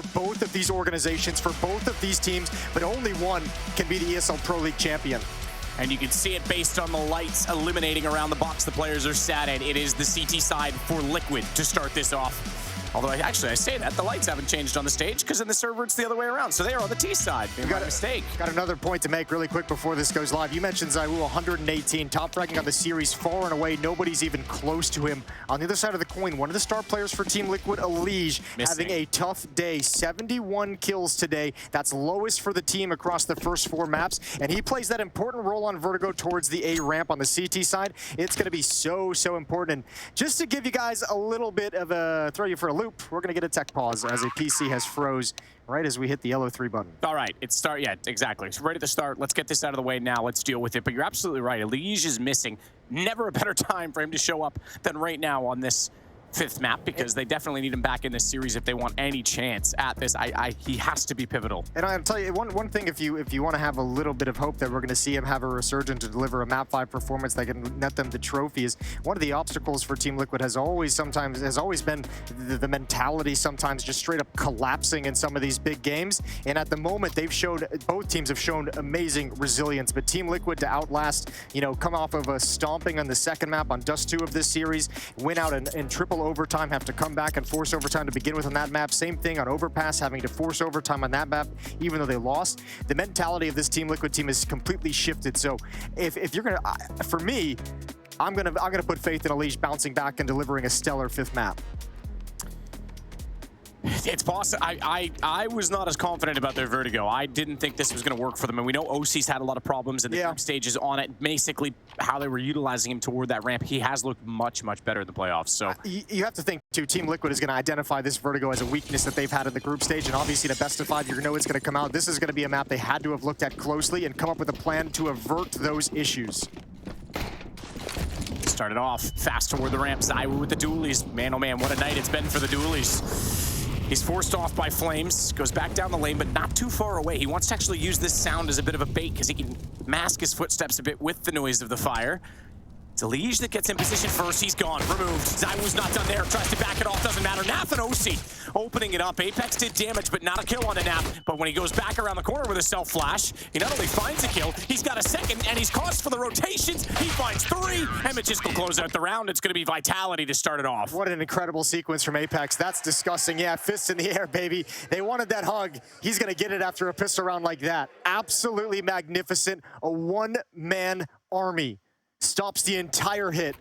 for both of these organizations, for both of these teams, but only one can be the ESL Pro League champion. And you can see it based on the lights illuminating around the box the players are sat in. It is the CT side for Liquid to start this off. Although, I say that, the lights haven't changed on the stage because in the server it's the other way around. So they are on the T side. They got a mistake. Got another point to make really quick before this goes live. You mentioned ZywOo, 118, top ranking on the series, far and away. Nobody's even close to him. On the other side of the coin, one of the star players for Team Liquid, Elige, having a tough day. 71 kills today. That's lowest for the team across the first 4 maps. And he plays that important role on Vertigo towards the A ramp on the CT side. It's going to be so important. And just to give you guys a little bit of a, throw you for a loop, we're going to get a tech pause as a PC has froze right as we hit the yellow 3 button. All right, it's start. Yeah, exactly. It's ready to start. Let's get this out of the way now. Let's deal with it. But you're absolutely right. Elige is missing. Never a better time for him to show up than right now on this 5th map, because they definitely need him back in this series if they want any chance at this. He has to be pivotal. And I'll tell you one thing, if you want to have a little bit of hope that we're going to see him have a resurgence to deliver a map 5 performance that can net them the trophy, is one of the obstacles for Team Liquid has always been the mentality sometimes just straight up collapsing in some of these big games. And at the moment both teams have shown amazing resilience, but Team Liquid to outlast, come off of a stomping on the 2nd map on Dust 2 of this series, win out in triple overtime, have to come back and force overtime to begin with on that map. Same thing on Overpass, having to force overtime on that map, even though they lost. The mentality of this Team Liquid team is completely shifted. So if you're gonna, for me, I'm gonna put faith in Elige bouncing back and delivering a stellar 5th map. It's possible. I was not as confident about their Vertigo. I didn't think this was going to work for them. And we know OC's had a lot of problems in the group stages on it. Basically, how they were utilizing him toward that ramp, he has looked much better in the playoffs. So you have to think, too, Team Liquid is going to identify this Vertigo as a weakness that they've had in the group stage. And obviously, the best of 5, you know it's going to come out. This is going to be a map they had to have looked at closely and come up with a plan to avert those issues. Started off fast toward the ramp. ZywOo with the dualies. Man, oh man, what a night it's been for the dualies. He's forced off by Flames, goes back down the lane, but not too far away. He wants to actually use this sound as a bit of a bait because he can mask his footsteps a bit with the noise of the fire. It's Elige that gets in position first. He's gone, removed. ZywOo's not done there, tries to back it off, doesn't matter. Naf and OC opening it up. Apex did damage, but not a kill on the Naf. But when he goes back around the corner with a self-flash, he not only finds a kill, he's got a second, and he's caused for the rotations. He finds 3, and Magist will close out the round. It's going to be Vitality to start it off. What an incredible sequence from Apex. That's disgusting. Yeah, fists in the air, baby. They wanted that hug. He's going to get it after a pistol round like that. Absolutely magnificent. A one-man army. Stops the entire hit.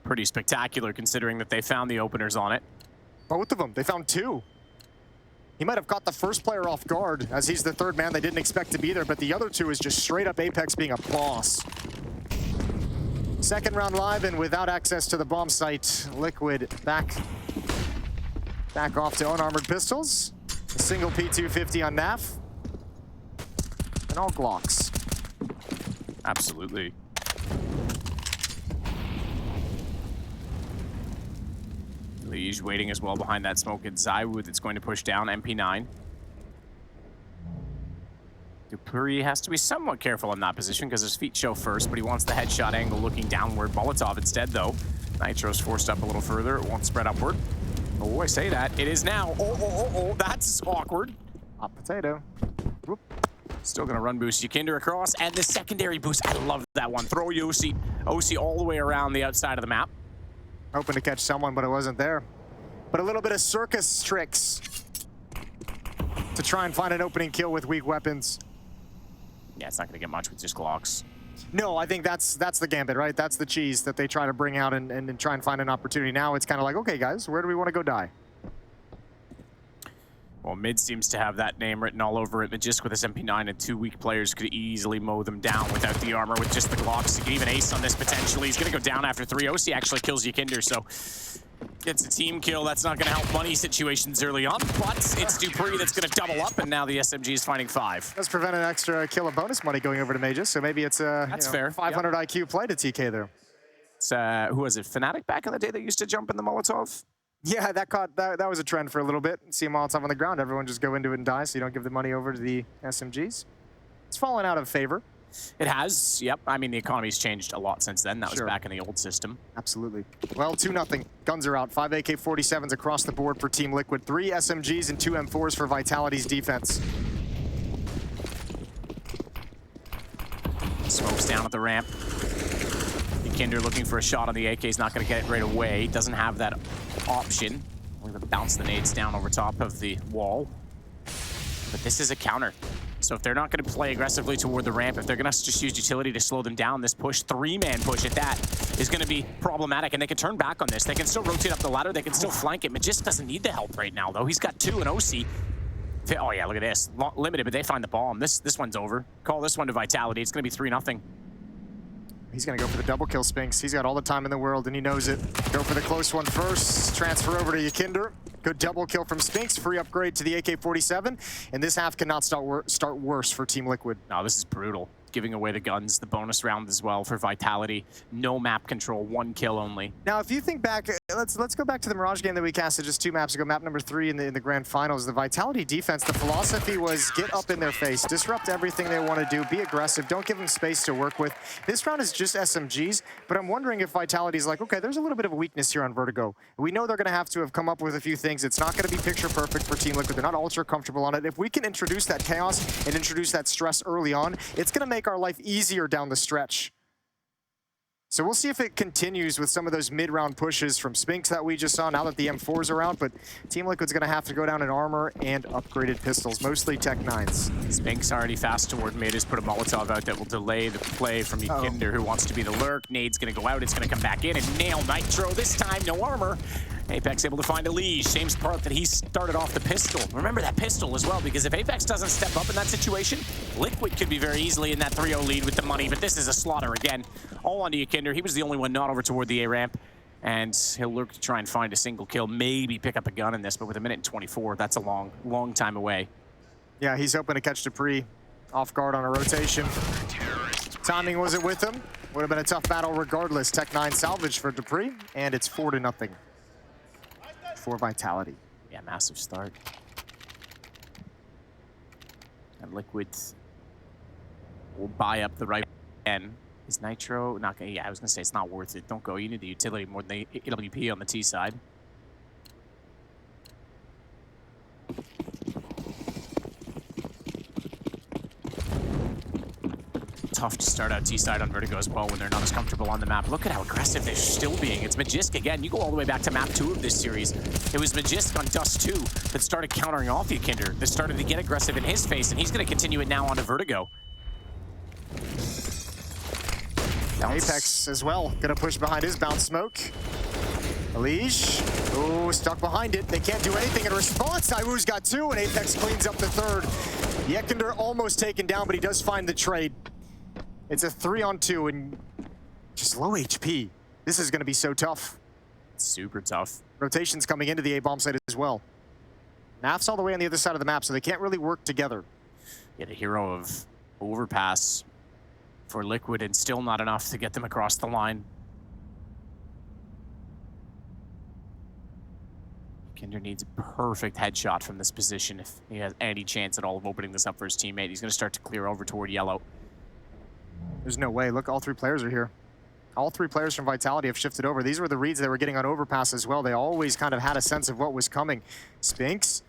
Pretty spectacular considering that they found the openers on it. Both of them. They found 2. He might have caught the first player off guard as he's the 3rd man they didn't expect to be there, but the other 2 is just straight up Apex being a boss. 2nd round live and without access to the bomb site. Liquid back off to unarmored pistols. A single P250 on Naf. And all Glocks. Absolutely. Elige waiting as well behind that smoke. It's ZywOo that's going to push down MP9. dupreeh has to be somewhat careful in that position because his feet show first, but he wants the headshot angle looking downward. Molotov instead, though. Nitro's forced up a little further. It won't spread upward. Oh, I say that. It is now. Oh, that's awkward. Hot potato. Whoop. Still gonna run boost Ykinder across, and the secondary boost. I love that one. Throw OC all the way around the outside of the map. Hoping to catch someone, but it wasn't there. But a little bit of circus tricks to try and find an opening kill with weak weapons. Yeah, it's not gonna get much with just Glocks. No, I think that's the gambit, right? That's the cheese that they try to bring out and try and find an opportunity. Now it's kind of like, okay, guys, where do we want to go die? Well, mid seems to have that name written all over it, but just with this MP9 and 2 weak players could easily mow them down without the armor with just the Glocks. He can even ace on this potentially. He's going to go down after 3. OC actually kills Ykinder, so gets a team kill. That's not going to help money situations early on, but it's dupreeh that's going to double up, and now the SMG is finding 5. Let's prevent an extra kill of bonus money going over to Magist, so maybe it's a fair. 500 IQ play to TK there. It's, who was it, Fnatic back in the day that used to jump in the Molotov? Yeah, that was a trend for a little bit. See a Molotov on the ground, everyone just go into it and die, so you don't give the money over to the SMGs. It's fallen out of favor. It has, yep. I mean, the economy's changed a lot since then. That was back in the old system. Absolutely. Well, 2-0. Guns are out. 5 AK-47s across the board for Team Liquid. 3 SMGs and 2 M4s for Vitality's defense. Smokes down at the ramp. Kinder looking for a shot on the AK. He's not going to get it right away. Doesn't have that option. We're going to bounce the nades down over top of the wall. But this is a counter. So if they're not going to play aggressively toward the ramp, if they're going to just use utility to slow them down, this push, 3-man push at that, is going to be problematic. And they can turn back on this. They can still rotate up the ladder. They can still flank it. Magist doesn't need the help right now, though. He's got 2 and OC. Oh, yeah, look at this. Limited, but they find the bomb. This one's over. Call this one to Vitality. It's going to be 3-0. He's going to go for the double kill, Spinks. He's got all the time in the world, and he knows it. Go for the close one first. Transfer over to Yakinder. Good double kill from Spinks. Free upgrade to the AK-47. And this half cannot start worse for Team Liquid. No, this is brutal. Giving away the guns, the bonus round as well for Vitality. No map control, 1 kill only. Now, if you think back, let's go back to the Mirage game that we casted just 2 maps ago, map number 3 in the grand finals. The Vitality defense, the philosophy was get up in their face, disrupt everything they want to do, be aggressive, don't give them space to work with. This round is just SMGs, but I'm wondering if Vitality's like, okay, there's a little bit of a weakness here on Vertigo. We know they're going to have come up with a few things. It's not going to be picture perfect for Team Liquid. They're not ultra comfortable on it. If we can introduce that chaos and introduce that stress early on, it's going to make our life easier down the stretch. So we'll see if it continues with some of those mid-round pushes from Spinks that we just saw now that the M4s are out, but Team Liquid's going to have to go down in armor and upgraded pistols, mostly Tech 9s. Spinks already fast toward mid, has put a Molotov out that will delay the play from Yakinder, who wants to be the lurk. Nade's going to go out, it's going to come back in and nail Nitro. This time, no armor. Apex able to find a lead. Shame's part that he started off the pistol. Remember that pistol as well, because if Apex doesn't step up in that situation, Liquid could be very easily in that 3-0 lead with the money, but this is a slaughter again. All onto Yakinder. He was the only one not over toward the A ramp, and he'll lurk to try and find a single kill, maybe pick up a gun in this, but with 1:24, that's a long time away. Yeah, he's hoping to catch dupreeh off guard on a rotation. Timing wasn't with him. Would have been a tough battle regardless. Tech 9 salvage for dupreeh, and it's 4-0 for Vitality. Yeah, massive start. And Liquid will buy up the right end. Is Nitro not gonna? Yeah, I was gonna say it's not worth it. Don't go. You need the utility more than the AWP on the T side. Tough to start out T-side on Vertigo as well when they're not as comfortable on the map. Look at how aggressive they're still being. It's Magisk again. You go all the way back to map 2 of this series. It was Magisk on Dust 2 that started countering off Yakinder, that started to get aggressive in his face, and he's going to continue it now onto Vertigo. Apex as well, gonna push behind his bounce smoke. Elige, oh, stuck behind it. They can't do anything in response. Iwu's got 2, and Apex cleans up the 3rd. Yakinder almost taken down, but he does find the trade. It's a 3-on-2 and just low HP. This is gonna be so tough. Super tough. Rotation's coming into the A-bomb site as well. Naf's all the way on the other side of the map, so they can't really work together. Yeah, the hero of overpass for Liquid, and still not enough to get them across the line. Kinder needs a perfect headshot from this position if he has any chance at all of opening this up for his teammate. He's going to start to clear over toward yellow. There's no way. Look, all 3 players are here. All 3 players from Vitality have shifted over. These were the reads they were getting on overpass as well. They always kind of had a sense of what was coming. Spinks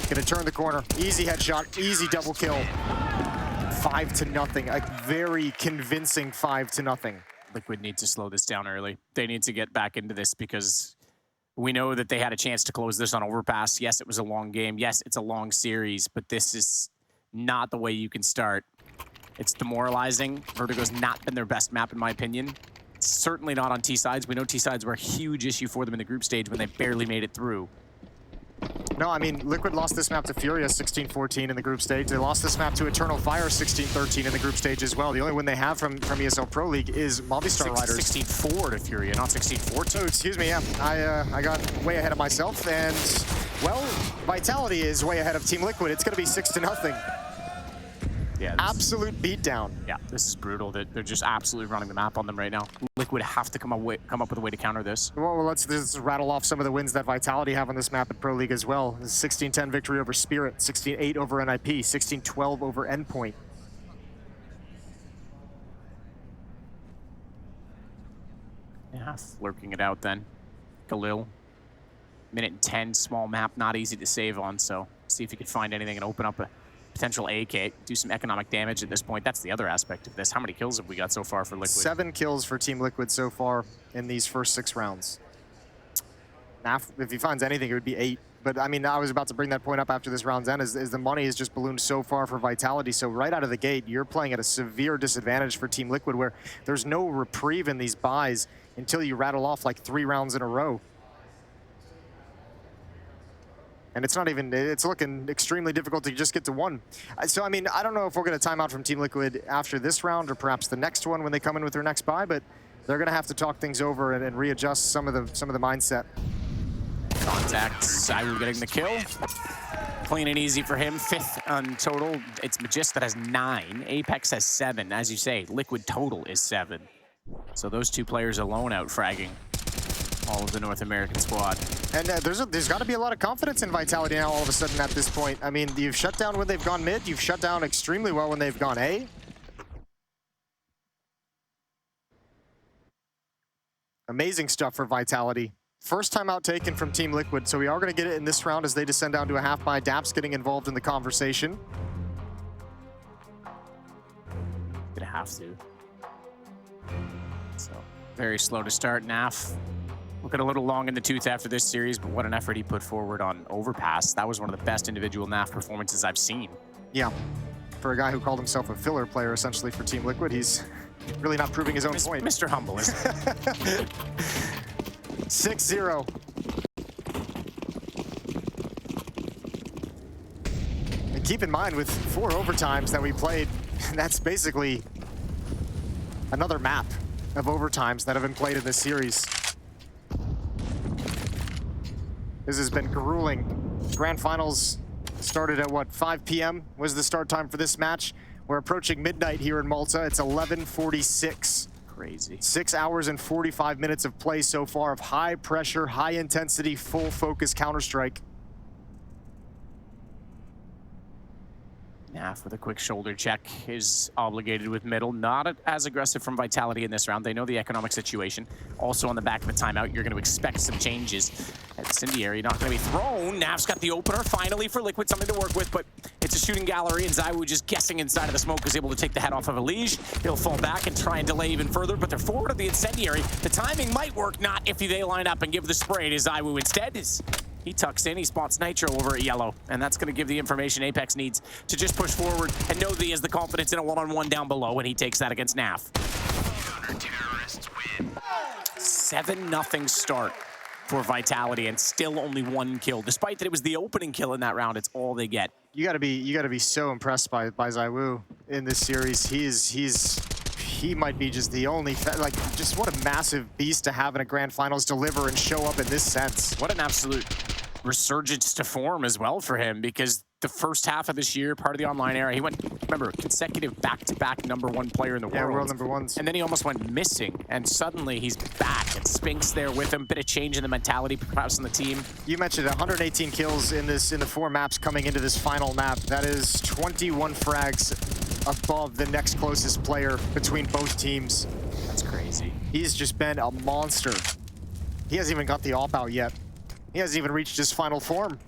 gonna turn the corner. Easy headshot, easy double kill. 5-0, a very convincing 5-0. Liquid needs to slow this down early. They need to get back into this because we know that they had a chance to close this on overpass. Yes, it was a long game. Yes, it's a long series, but this is not the way you can start. It's demoralizing. Vertigo's not been their best map, in my opinion. It's certainly not on T-sides. We know T-sides were a huge issue for them in the group stage when they barely made it through. No, I mean, Liquid lost this map to Furia 16-14 in the group stage. They lost this map to Eternal Fire 16-13 in the group stage as well. The only win they have from ESL Pro League is Movistar Riders. 16-4 to Furia, not 16-14. Oh, excuse me, yeah. I got way ahead of myself, and, well, Vitality is way ahead of Team Liquid. It's going to be 6-0. Yeah, absolute beatdown. Yeah, this is brutal. They're just absolutely running the map on them right now. Liquid have to come up with a way to counter this. Well, let's just rattle off some of the wins that Vitality have on this map at Pro League as well. 16-10 victory over Spirit, 16-8 over NIP, 16-12 over Endpoint. Nath lurking it out then. Khalil. Minute and 10, small map, not easy to save on, so see if you can find anything and open up a potential AK, do some economic damage at this point. That's the other aspect of this. How many kills have we got so far for Liquid? 7 kills for Team Liquid so far in these first 6 rounds. Naf, if he finds anything, it would be 8. But I mean, I was about to bring that point up after this round's end, is the money is just ballooned so far for Vitality. So right out of the gate, you're playing at a severe disadvantage for Team Liquid, where there's no reprieve in these buys until you rattle off like 3 rounds in a row. And it's not even, it's looking extremely difficult to just get to 1. So, I mean, I don't know if we're going to time out from Team Liquid after this round or perhaps the next one when they come in with their next buy, but they're going to have to talk things over and readjust some of the mindset. Contact, Zywoo getting the kill. Clean and easy for him. 5th on total. It's Magist that has 9. Apex has 7. As you say, Liquid total is 7. So those 2 players alone out fragging all of the North American squad. And there's got to be a lot of confidence in Vitality now all of a sudden at this point. I mean, you've shut down when they've gone mid. You've shut down extremely well when they've gone A. Amazing stuff for Vitality. First time out taken from Team Liquid, so we are going to get it in this round as they descend down to a half buy. Daps getting involved in the conversation. Gonna have to. So, very slow to start. Naf looking a little long in the tooth after this series, but what an effort he put forward on Overpass. That was one of the best individual Naf performances I've seen. Yeah, for a guy who called himself a filler player essentially for Team Liquid, he's really not proving his own point. Mr. Humble, isn't it? 6-0. And keep in mind, with 4 overtimes that we played, that's basically another map of overtimes that have been played in this series. This has been grueling. Grand Finals started at, what, 5 p.m. was the start time for this match. We're approaching midnight here in Malta. It's 11:46. Crazy. 6 hours and 45 minutes of play so far of high pressure, high intensity, full focus Counter-Strike. Naf with a quick shoulder check is obligated with middle. Not as aggressive from Vitality in this round. They know the economic situation. Also on the back of a timeout, you're going to expect some changes. Incendiary not going to be thrown. Naf's got the opener finally for Liquid, something to work with, but it's a shooting gallery, and Zywoo just guessing inside of the smoke is able to take the head off of Elige. He'll fall back and try and delay even further, but they're forward of the Incendiary. The timing might work, not if they line up and give the spray to Zywoo instead. He tucks in, he spots Nitro over at yellow, and that's going to give the information Apex needs to just push forward and know that he has the confidence in a one-on-one down below, and he takes that against Naf. 7-0 start for Vitality, and still only 1 kill. Despite that it was the opening kill in that round, it's all they get. You gotta be so impressed by Zywoo in this series. He might be just the only, like, just what a massive beast to have in a Grand Finals deliver and show up in this sense. What an absolute resurgence to form as well for him, because the first half of this year, part of the online era, he went, remember, consecutive back-to-back #1 player in the world. Yeah, world #1s. And then he almost went missing, and suddenly he's back, and Spink's there with him. Bit of change in the mentality, perhaps, on the team. You mentioned 118 kills in the 4 maps coming into this final map. That is 21 frags above the next closest player between both teams. That's crazy. He's just been a monster. He hasn't even got the op out yet. He hasn't even reached his final form.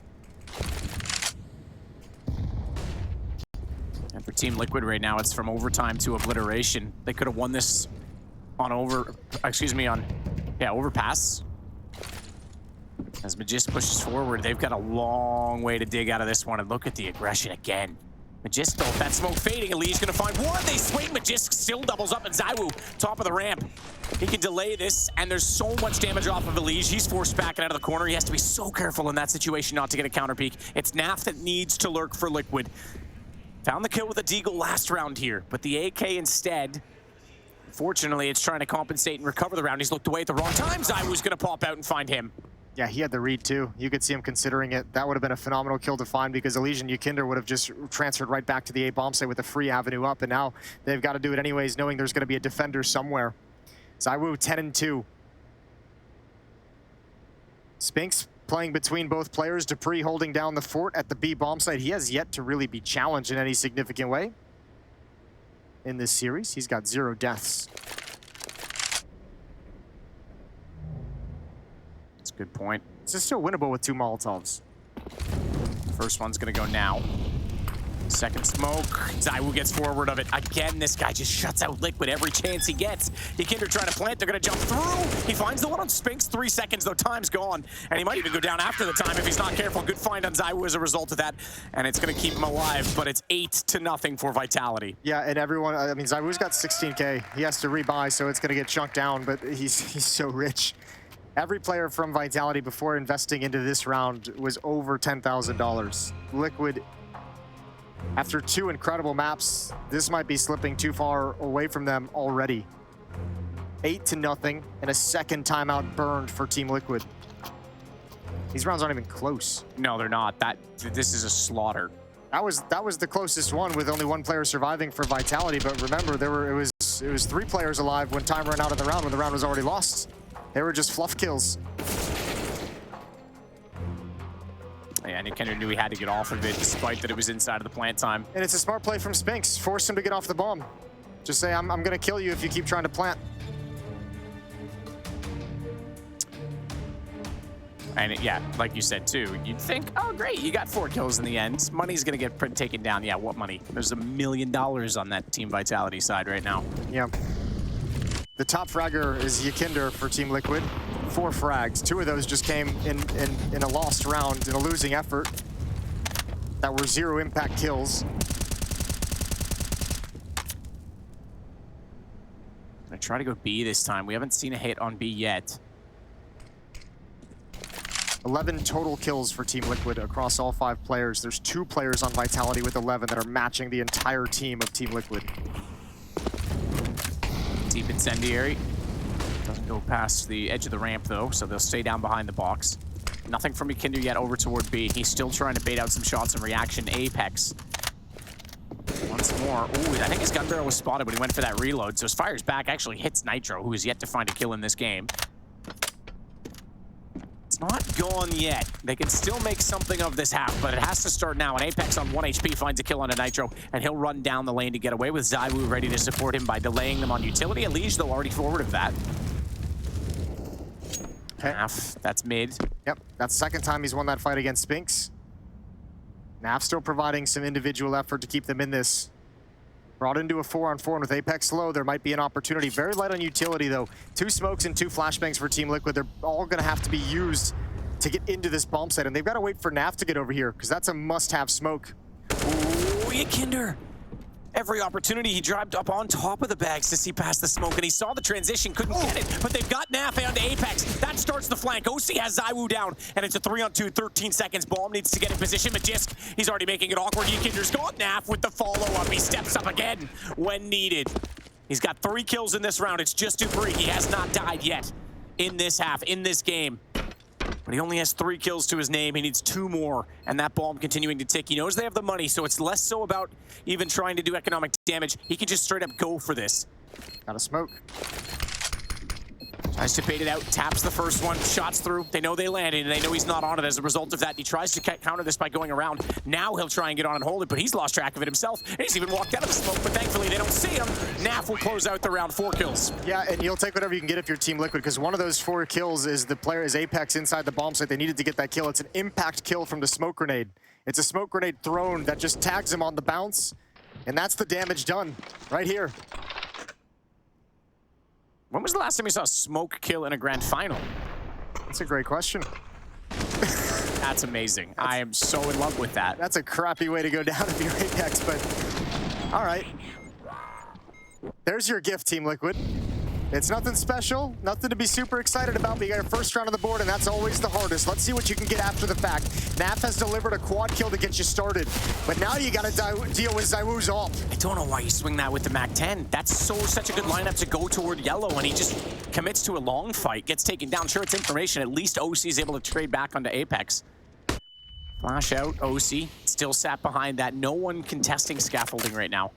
And for Team Liquid right now, it's from overtime to obliteration. They could have won this on overpass. As Magist pushes forward, they've got a long way to dig out of this one, and look at the aggression again. Magist, though, that smoke fading, Eli's gonna find one. They swing, Magist still doubles up, and Zywoo, top of the ramp. He can delay this, and there's so much damage off of Elige. He's forced back and out of the corner. He has to be so careful in that situation not to get a counter peek. It's Naf that needs to lurk for Liquid. Found the kill with a Deagle last round here, but the AK instead, fortunately, it's trying to compensate and recover the round. He's looked away at the wrong time. Zywoo's gonna pop out and find him. Yeah, he had the read too. You could see him considering it. That would have been a phenomenal kill to find, because Elysian Yukinder would have just transferred right back to the A bomb site with a free avenue up, and now they've got to do it anyways, knowing there's going to be a defender somewhere. Zywoo 10-2. Spinks playing between both players. dupreeh holding down the fort at the B bomb site. He has yet to really be challenged in any significant way in this series. He's got 0 deaths. Good point. It's still winnable with 2 Molotovs. First one's gonna go now. Second smoke. ZywOo gets forward of it. Again, this guy just shuts out Liquid every chance he gets. Yikinder trying to plant. They're going to jump through. He finds the one on Spinks. 3 seconds, though. Time's gone. And he might even go down after the time if he's not careful. Good find on ZywOo as a result of that. And it's going to keep him alive. But it's 8-0 for Vitality. Yeah, and everyone, I mean, ZywOo's got 16K. He has to rebuy, so it's going to get chunked down. But he's so rich. Every player from Vitality before investing into this round was over $10,000. Liquid, after 2 incredible maps, this might be slipping too far away from them already. 8-0 and a second timeout burned for Team Liquid. These rounds aren't even close. No, they're not. This is a slaughter. That was the closest one with only 1 player surviving for Vitality. But remember, it was 3 players alive when time ran out of the round when the round was already lost. They were just fluff kills. Yeah, and Yikinder knew he had to get off of it, despite that it was inside of the plant time. And it's a smart play from Spinks. Force him to get off the bomb. Just say, I'm going to kill you if you keep trying to plant. And yeah, like you said too, you'd think, oh great, you got 4 kills in the end. Money's gonna get taken down. Yeah, what money? There's $1 million on that Team Vitality side right now. Yeah. The top fragger is Yikinder for Team Liquid. 4 frags. 2 of those just came in a lost round, in a losing effort. That were 0 impact kills. I try to go B this time. We haven't seen a hit on B yet. 11 total kills for Team Liquid across all 5 players. There's 2 players on Vitality with 11 that are matching the entire team of Team Liquid. Deep incendiary. Doesn't go past the edge of the ramp though, so they'll stay down behind the box. Nothing from Yikinder yet over toward B. He's still trying to bait out some shots in reaction. Apex. Once more. Ooh, I think his gun barrel was spotted when he went for that reload, so his fires back actually hits Nitro, who is yet to find a kill in this game. It's not gone yet. They can still make something of this half, but it has to start now. And Apex on 1 HP finds a kill on a Nitro, and he'll run down the lane to get away with ZywOo ready to support him by delaying them on utility. Elige, though, already forward of that. Okay. Half, that's mid. Yep, that's the second time he's won that fight against Spinks. Naf still providing some individual effort to keep them in this. Brought into a 4-on-4, and with Apex low, there might be an opportunity. Very light on utility, though. 2 smokes and 2 flashbangs for Team Liquid. They're all going to have to be used to get into this bomb site, and they've got to wait for Naf to get over here, because that's a must-have smoke. Ooh, Yikinder. Every opportunity, he dropped up on top of the bags to see past the smoke, and he saw the transition, couldn't get it, but they've got Naf onto Apex. That starts the flank. OC has ZywOo down, and it's a 3-on-2, 13 seconds. Bomb needs to get in position. Magisk, he's already making it awkward. Yikinder's got Naf with the follow-up. He steps up again when needed. He's got 3 kills in this round. It's just dupreeh. He has not died yet in this half, in this game. But he only has 3 kills to his name. He needs 2 more, and that bomb continuing to tick. He knows they have the money, so it's less so about even trying to do economic damage. He can just straight up go for this. Got a smoke. Tries to bait it out, taps the first one, shots through. They know they landed, and they know he's not on it as a result of that. He tries to counter this by going around. Now he'll try and get on and hold it, but he's lost track of it himself. And he's even walked out of the smoke, but thankfully they don't see him. Naf will close out the round. 4 kills. Yeah, and you'll take whatever you can get if you're Team Liquid, because one of those 4 kills is the player is Apex inside the bomb site. They needed to get that kill. It's an impact kill from the smoke grenade. It's a smoke grenade thrown that just tags him on the bounce, and that's the damage done right here. When was the last time you saw a smoke kill in a grand final? That's a great question. That's amazing. I am so in love with that. That's a crappy way to go down if you're Apex, but all right. There's your gift, Team Liquid. It's nothing special, nothing to be super excited about, but you got your first round on the board, and that's always the hardest. Let's see what you can get after the fact. Naf has delivered a quad kill to get you started, but now you got to deal with ZywOo's ult. I don't know why you swing that with the MAC-10. That's such a good lineup to go toward yellow, and he just commits to a long fight, gets taken down. Sure, it's information. At least OC is able to trade back onto Apex. Flash out, OC still sat behind that. No one contesting scaffolding right now.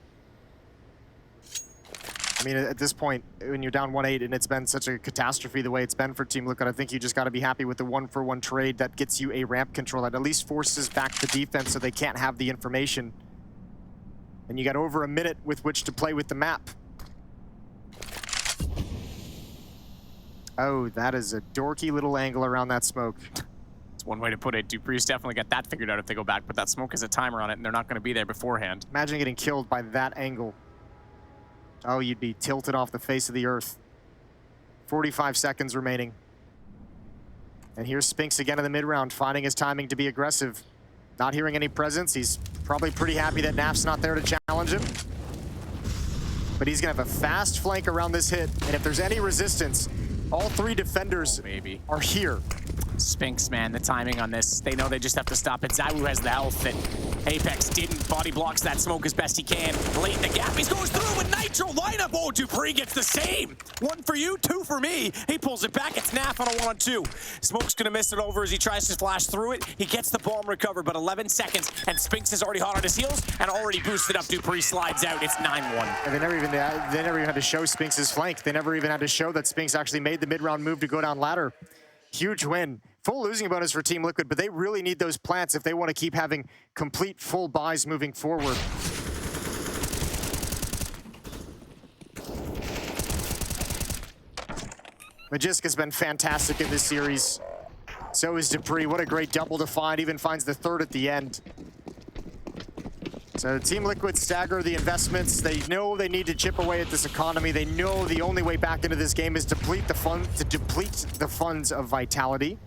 I mean, at this point, when you're down 1-8 and it's been such a catastrophe the way it's been for Team Liquid, I think you just got to be happy with the 1-for-1 trade that gets you a ramp control that at least forces back the defense so they can't have the information. And you got over a minute with which to play with the map. Oh, that is a dorky little angle around that smoke. It's one way to put it. dupreeh's definitely got that figured out if they go back, but that smoke has a timer on it, and they're not going to be there beforehand. Imagine getting killed by that angle. Oh, you'd be tilted off the face of the earth. 45 seconds remaining. And here's Spinks again in the mid-round, finding his timing to be aggressive. Not hearing any presence. He's probably pretty happy that Naf's not there to challenge him. But he's going to have a fast flank around this hit. And if there's any resistance, all three defenders are here. Spinks, man, the timing on this. They know they just have to stop it. ZywOo has the health that Apex didn't. Body blocks that smoke as best he can. Late in the gap, he goes through with Nitro lineup. Oh, dupreeh gets the same. 1 for you, 2 for me. He pulls it back. It's Naf on a 1-on-2. Smoke's gonna miss it over as he tries to flash through it. He gets the bomb recovered, but 11 seconds, and Spinks is already hot on his heels and already boosted up. dupreeh slides out. It's 9-1. And they never even had to show Spinks' flank. They never even had to show that Spinks actually made the mid-round move to go down ladder. Huge win. Full losing bonus for Team Liquid, but they really need those plants if they want to keep having complete full buys moving forward. Magisk has been fantastic in this series. So is dupreeh. What a great double to find. Even finds the third at the end. So Team Liquid stagger the investments. They know they need to chip away at this economy. They know the only way back into this game is to deplete the funds of Vitality.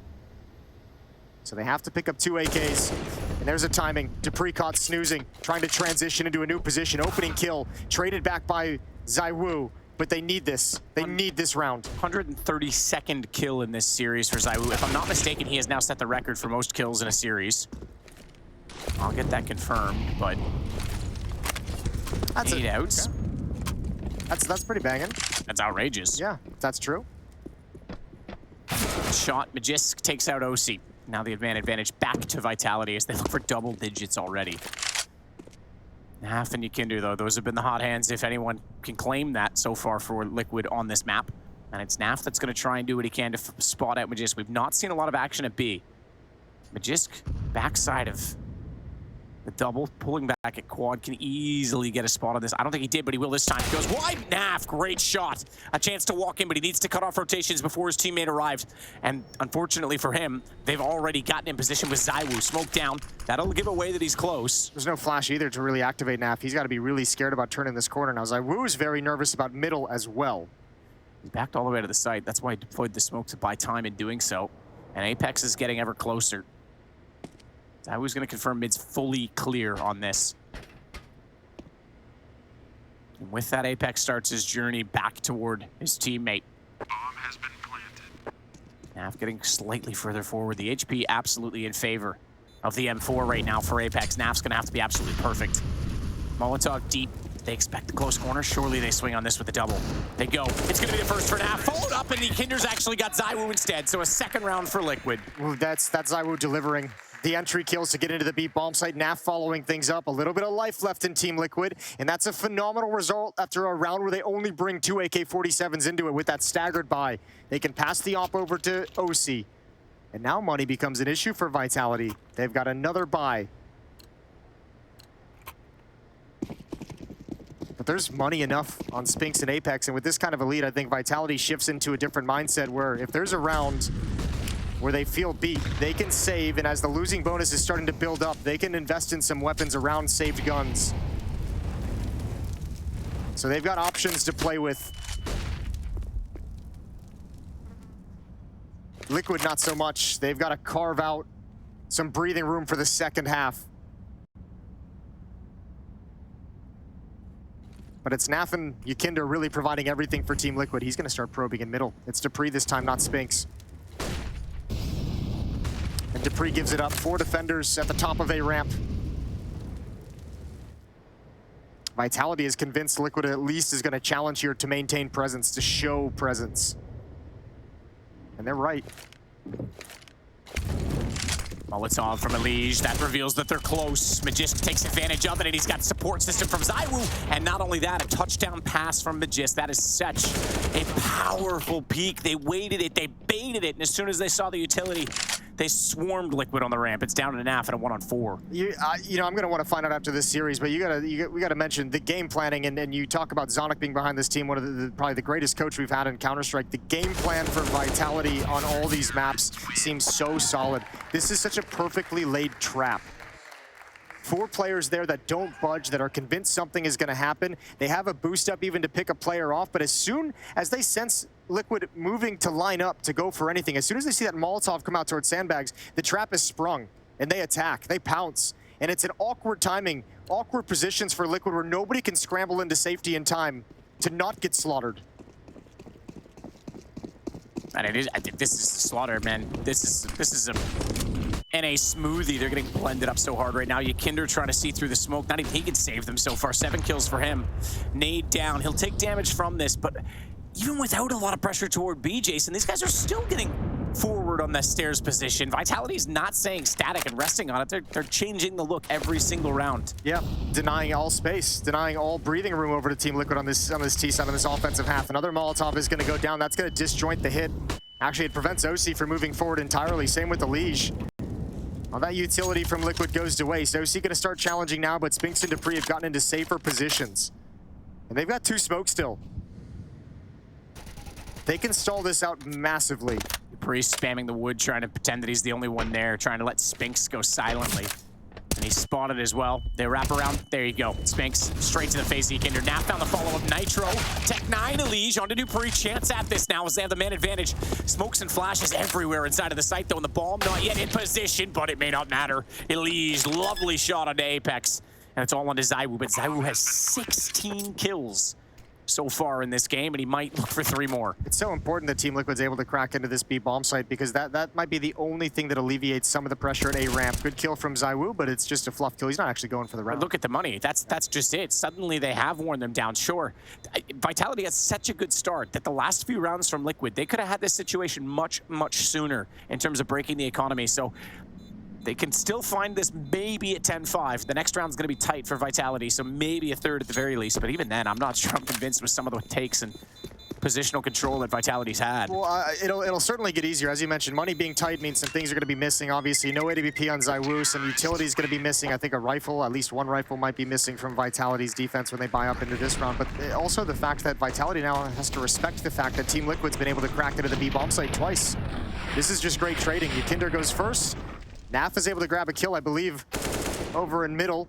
So they have to pick up 2 AKs. And there's a timing. dupreeh caught snoozing, trying to transition into a new position. Opening kill, traded back by ZywOo. But they need this. They need this round. 132nd kill in this series for ZywOo. If I'm not mistaken, he has now set the record for most kills in a series. I'll get that confirmed, but that's 8 outs. Okay. That's pretty banging. That's outrageous. Yeah, that's true. Shot. Magisk takes out OC. Now the advantage back to Vitality as they look for double digits already. Naf and Ykindir, though, those have been the hot hands, if anyone can claim that so far for Liquid on this map. And it's Naf that's going to try and do what he can to spot out Magisk. We've not seen a lot of action at B. Magisk, backside of the double, pulling back at quad, can easily get a spot on this. I don't think he did, but he will this time. He goes wide. Naf, great shot. A chance to walk in, but he needs to cut off rotations before his teammate arrives. And unfortunately for him, they've already gotten in position with ZywOo. Smoke down. That'll give away that he's close. There's no flash either to really activate Naf. He's got to be really scared about turning this corner. Now ZywOo is very nervous about middle as well. He backed all the way to the site. That's why he deployed the smoke to buy time in doing so. And Apex is getting ever closer. ZywOo's going to confirm mid's fully clear on this. And with that, Apex starts his journey back toward his teammate. Bomb has been planted. Naf getting slightly further forward. The HP absolutely in favor of the M4 right now for Apex. Naf's going to have to be absolutely perfect. Molotov deep. They expect the close corner. Surely they swing on this with the double. They go. It's going to be the first for Naf. Followed up, and Ykindir's actually got ZywOo instead. So a second round for Liquid. Ooh, that's ZywOo delivering the entry kills to get into the B bomb site. Naf following things up. A little bit of life left in Team Liquid. And that's a phenomenal result after a round where they only bring 2 AK-47s into it with that staggered buy. They can pass the op over to OC. And now money becomes an issue for Vitality. They've got another buy. But there's money enough on Spinks and Apex. And with this kind of a lead, I think Vitality shifts into a different mindset where if there's a round where they feel beat, they can save, and as the losing bonus is starting to build up, they can invest in some weapons around saved guns. So they've got options to play with. Liquid, not so much. They've got to carve out some breathing room for the second half. But it's Naf and Ykindir really providing everything for Team Liquid. He's going to start probing in middle. It's dupreeh this time, not Spinks. And dupreeh gives it up. 4 defenders at the top of A ramp. Vitality is convinced Liquid at least is going to challenge here to maintain presence, to show presence. And they're right. Molotov from Elige, that reveals that they're close. Magisk takes advantage of it, and he's got support system from ZywOo. And not only that, a touchdown pass from Magisk. That is such a powerful peek. They waited it, they baited it, and as soon as they saw the utility, They swarmed Liquid on the ramp. It's down to Naf at a 1-on-4. You know, I'm going to want to find out after this series, but we got to mention the game planning, and you talk about Zonic being behind this team, one of probably the greatest coach we've had in Counter-Strike. The game plan for Vitality on all these maps seems so solid. This is such a perfectly laid trap. 4 players there that don't budge, that are convinced something is going to happen. They have a boost up even to pick a player off, but as soon as they sense Liquid moving to line up to go for anything, as soon as they see that Molotov come out towards sandbags, the trap is sprung, and they attack, they pounce. And it's an awkward timing, awkward positions for Liquid where nobody can scramble into safety in time to not get slaughtered. And it is, I think this is the slaughter, man. This is a NA smoothie. They're getting blended up so hard right now. Yikinder trying to see through the smoke. Not even he can save them so far. 7 kills for him. Nade down. He'll take damage from this, but even without a lot of pressure toward B, Jason, these guys are still getting forward on the stairs position. Vitality's not staying static and resting on it. They're changing the look every single round. Yeah, denying all space, denying all breathing room over to Team Liquid on this T side on this offensive half. Another Molotov is going to go down. That's going to disjoint the hit. Actually, it prevents OC from moving forward entirely. Same with the Liege. Well, that utility from Liquid goes to waste. OC going to start challenging now, but Spinks and dupreeh have gotten into safer positions. And they've got 2 smokes still. They can stall this out massively. dupreeh spamming the wood, trying to pretend that he's the only one there, trying to let Spinks go silently. And he's spotted as well. They wrap around. There you go. Spinks straight to the face of Yikinder. Now found the follow-up. Nitro. Tech 9 Elige onto dupreeh. Chance at this now as they have the man advantage. Smokes and flashes everywhere inside of the site, though, and the bomb not yet in position, but it may not matter. Elige, lovely shot onto Apex. And it's all onto ZywOo, but ZywOo has 16 kills so far in this game, and he might look for 3 more. It's so important that Team Liquid's able to crack into this B bomb site because that might be the only thing that alleviates some of the pressure at A ramp. Good kill from ZywOo, but it's just a fluff kill. He's not actually going for the round. Look at the money. That's just it. Suddenly they have worn them down. Sure, Vitality has such a good start that the last few rounds from Liquid, they could have had this situation much, much sooner in terms of breaking the economy. So they can still find this maybe at 10-5. The next round's going to be tight for Vitality, so maybe a 3rd at the very least. But even then, I'm not sure I'm convinced with some of the takes and positional control that Vitality's had. Well, it'll certainly get easier. As you mentioned, money being tight means some things are going to be missing. Obviously, no AWP on ZywOo. Some utilities going to be missing. I think a rifle, at least 1 rifle, might be missing from Vitality's defense when they buy up into this round. But also the fact that Vitality now has to respect the fact that Team Liquid's been able to crack into the B bomb site twice. This is just great trading. Yikinder goes first. Naf is able to grab a kill, I believe, over in middle.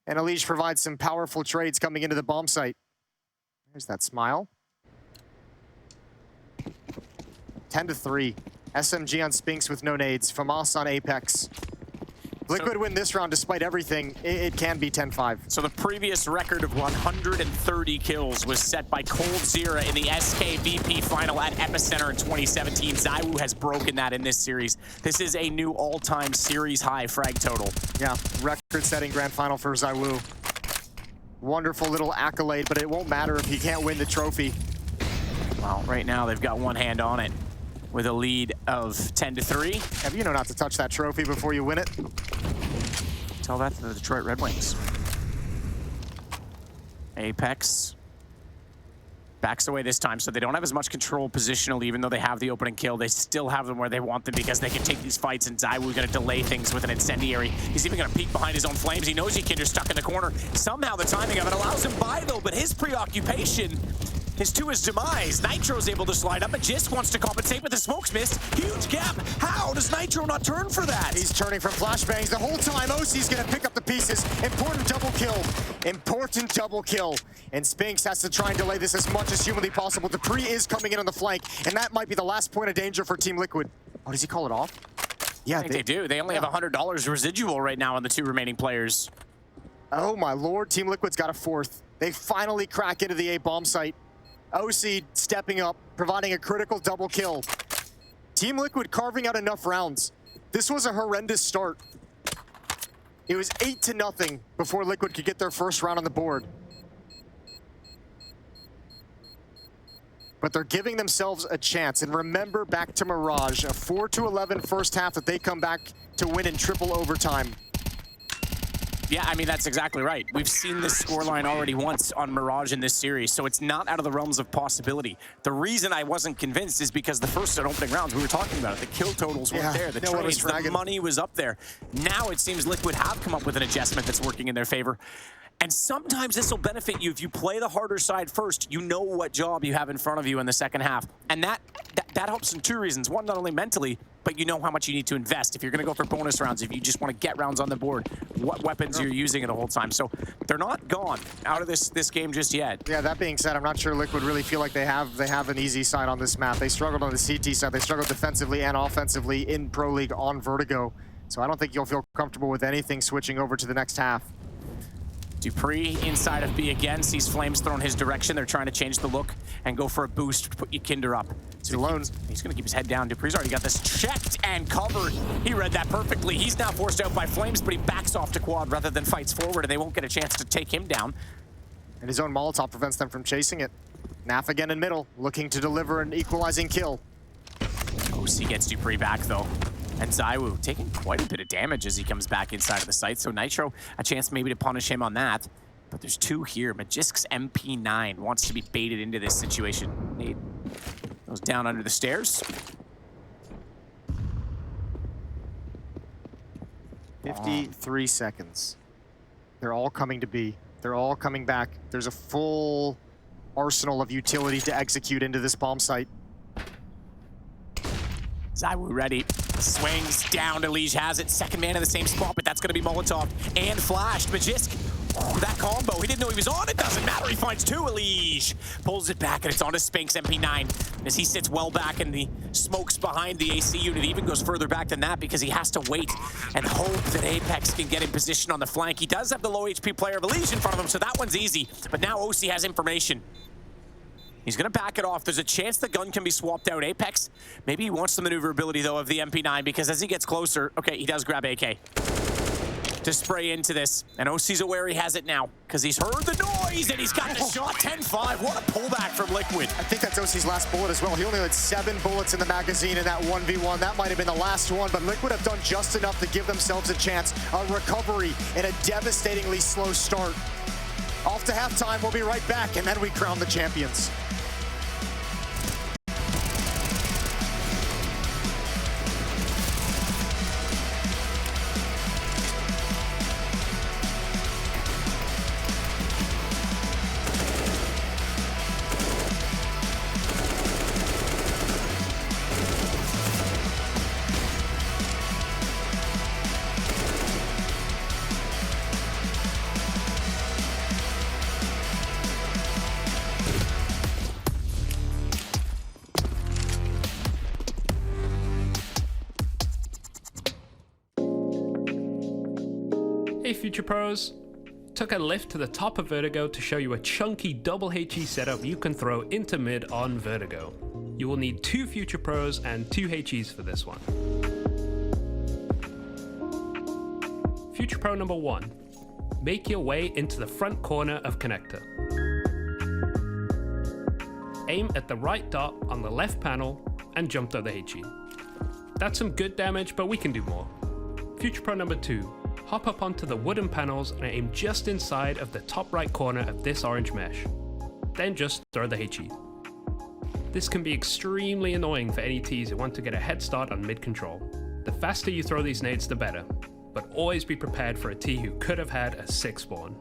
And Elige provides some powerful trades coming into the bomb site. There's that smile. 10-3. SMG on Spinks with no nades. FAMAS on Apex. Liquid win this round despite everything. It can be 10-5. So the previous record of 130 kills was set by coldzera in the SKVP final at Epicenter in 2017. ZywOo has broken that in this series. This is a new all-time series high frag total. Yeah, record-setting grand final for ZywOo. Wonderful little accolade, but it won't matter if he can't win the trophy. Well, right now they've got one hand on it with a lead of 10-3. Yeah, you know not to touch that trophy before you win it. Tell that to the Detroit Red Wings. Apex backs away this time, so they don't have as much control positionally, even though they have the opening kill. They still have them where they want them because they can take these fights, and ZywOo going to delay things with an incendiary. He's even going to peek behind his own flames. He knows Yikinder's stuck in the corner. Somehow the timing of it allows him by, though, but his preoccupation is to his demise. Nitro's able to slide up, and Jisk wants to compensate, but the smoke's missed. Huge gap. How does Nitro not turn for that? He's turning from flashbangs the whole time. OC's gonna pick up the pieces. Important double kill. Important double kill. And Spinks has to try and delay this as much as humanly possible. dupreeh is coming in on the flank, and that might be the last point of danger for Team Liquid. Oh, does he call it off? Yeah, I think they do. They only have $100 residual right now on the 2 remaining players. Oh my lord, Team Liquid's got a 4th. They finally crack into the A bomb site. OC stepping up, providing a critical double kill. Team Liquid carving out enough rounds. This was a horrendous start. It was 8-0 before Liquid could get their first round on the board. But they're giving themselves a chance. And remember back to Mirage, a 4-11 first half that they come back to win in triple overtime. Yeah, I mean, that's exactly right. We've seen this scoreline already once on Mirage in this series, so it's not out of the realms of possibility. The reason I wasn't convinced is because the first opening rounds, we were talking about it, the kill totals weren't there, the trades, the money was up there. Now it seems Liquid have come up with an adjustment that's working in their favor. And sometimes this will benefit you if you play the harder side first. You know what job you have in front of you in the second half. And that helps in two reasons. One, not only mentally, but you know how much you need to invest. If you're going to go for bonus rounds, if you just want to get rounds on the board, what weapons you're using the whole time. So they're not gone out of this game just yet. Yeah, that being said, I'm not sure Liquid really feel like they have an easy side on this map. They struggled on the CT side. They struggled defensively and offensively in Pro League on Vertigo. So I don't think you'll feel comfortable with anything switching over to the next half. dupreeh inside of B again, sees Flames thrown his direction. They're trying to change the look and go for a boost to put Kinder up. So alone. He's going to keep his head down. dupreeh's already got this checked and covered. He read that perfectly. He's now forced out by Flames, but he backs off to quad rather than fights forward, and they won't get a chance to take him down. And his own Molotov prevents them from chasing it. Naf again in middle, looking to deliver an equalizing kill. OC gets dupreeh back, though. And ZywOo taking quite a bit of damage as he comes back inside of the site. So Nitro, a chance maybe to punish him on that. But there's two here. Magisk's MP9 wants to be baited into this situation. Nade goes down under the stairs. 53 seconds. They're all coming to B. They're all coming back. There's a full arsenal of utility to execute into this bomb site. ZywOo ready. Swings down to Liege, has it. Second man in the same spot, but that's going to be Molotov and flashed. Magisk, that combo, he didn't know he was on. It doesn't matter. He finds two. Liege pulls it back, and it's onto Spinks MP9 as he sits well back in the smokes behind the AC unit. He even goes further back than that because he has to wait and hope that Apex can get in position on the flank. He does have the low HP player of Liege in front of him, so that one's easy. But now OC has information. He's going to back it off. There's a chance the gun can be swapped out. Apex, maybe he wants the maneuverability, though, of the MP9, because as he gets closer, okay, he does grab AK to spray into this. And OC's aware he has it now, because he's heard the noise, and he's got the shot. 10-5. What a pullback from Liquid. I think that's OC's last bullet as well. He only had 7 bullets in the magazine in that 1v1. That might have been the last one, but Liquid have done just enough to give themselves a chance, a recovery in a devastatingly slow start. Off to halftime, we'll be right back, and then we crown the champions. Hey Future Pros! Took a lift to the top of Vertigo to show you a chunky double HE setup you can throw into mid on Vertigo. You will need 2 Future Pros and 2 HEs for this one. Future Pro number 1. Make your way into the front corner of Connector. Aim at the right dot on the left panel and jump through the HE. That's some good damage, but we can do more. Future Pro number 2. Hop up onto the wooden panels and aim just inside of the top right corner of this orange mesh. Then just throw the HE. This can be extremely annoying for any Ts who want to get a head start on mid control. The faster you throw these nades, the better, but always be prepared for a T who could have had a 6 spawn.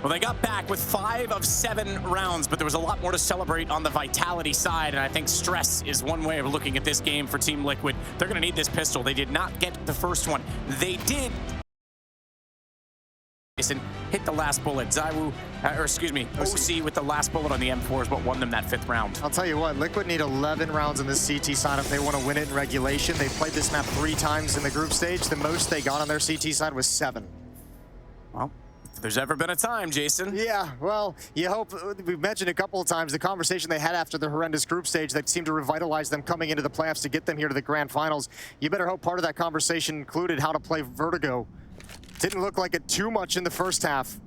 Well, they got back with 5 of 7 rounds, but there was a lot more to celebrate on the Vitality side, and I think stress is one way of looking at this game for Team Liquid. They're going to need this pistol. They did not get the first one. They did hit the last bullet. OC with the last bullet on the M4 is what won them that 5th round. I'll tell you what, Liquid need 11 rounds in this CT side if they want to win it in regulation. They played this map 3 times in the group stage. The most they got on their CT side was 7. Well, if there's ever been a time, Jason. Yeah, well, you hope. We've mentioned a couple of times the conversation they had after the horrendous group stage that seemed to revitalize them coming into the playoffs to get them here to the grand finals. You better hope part of that conversation included how to play Vertigo. Didn't look like it too much in the first half.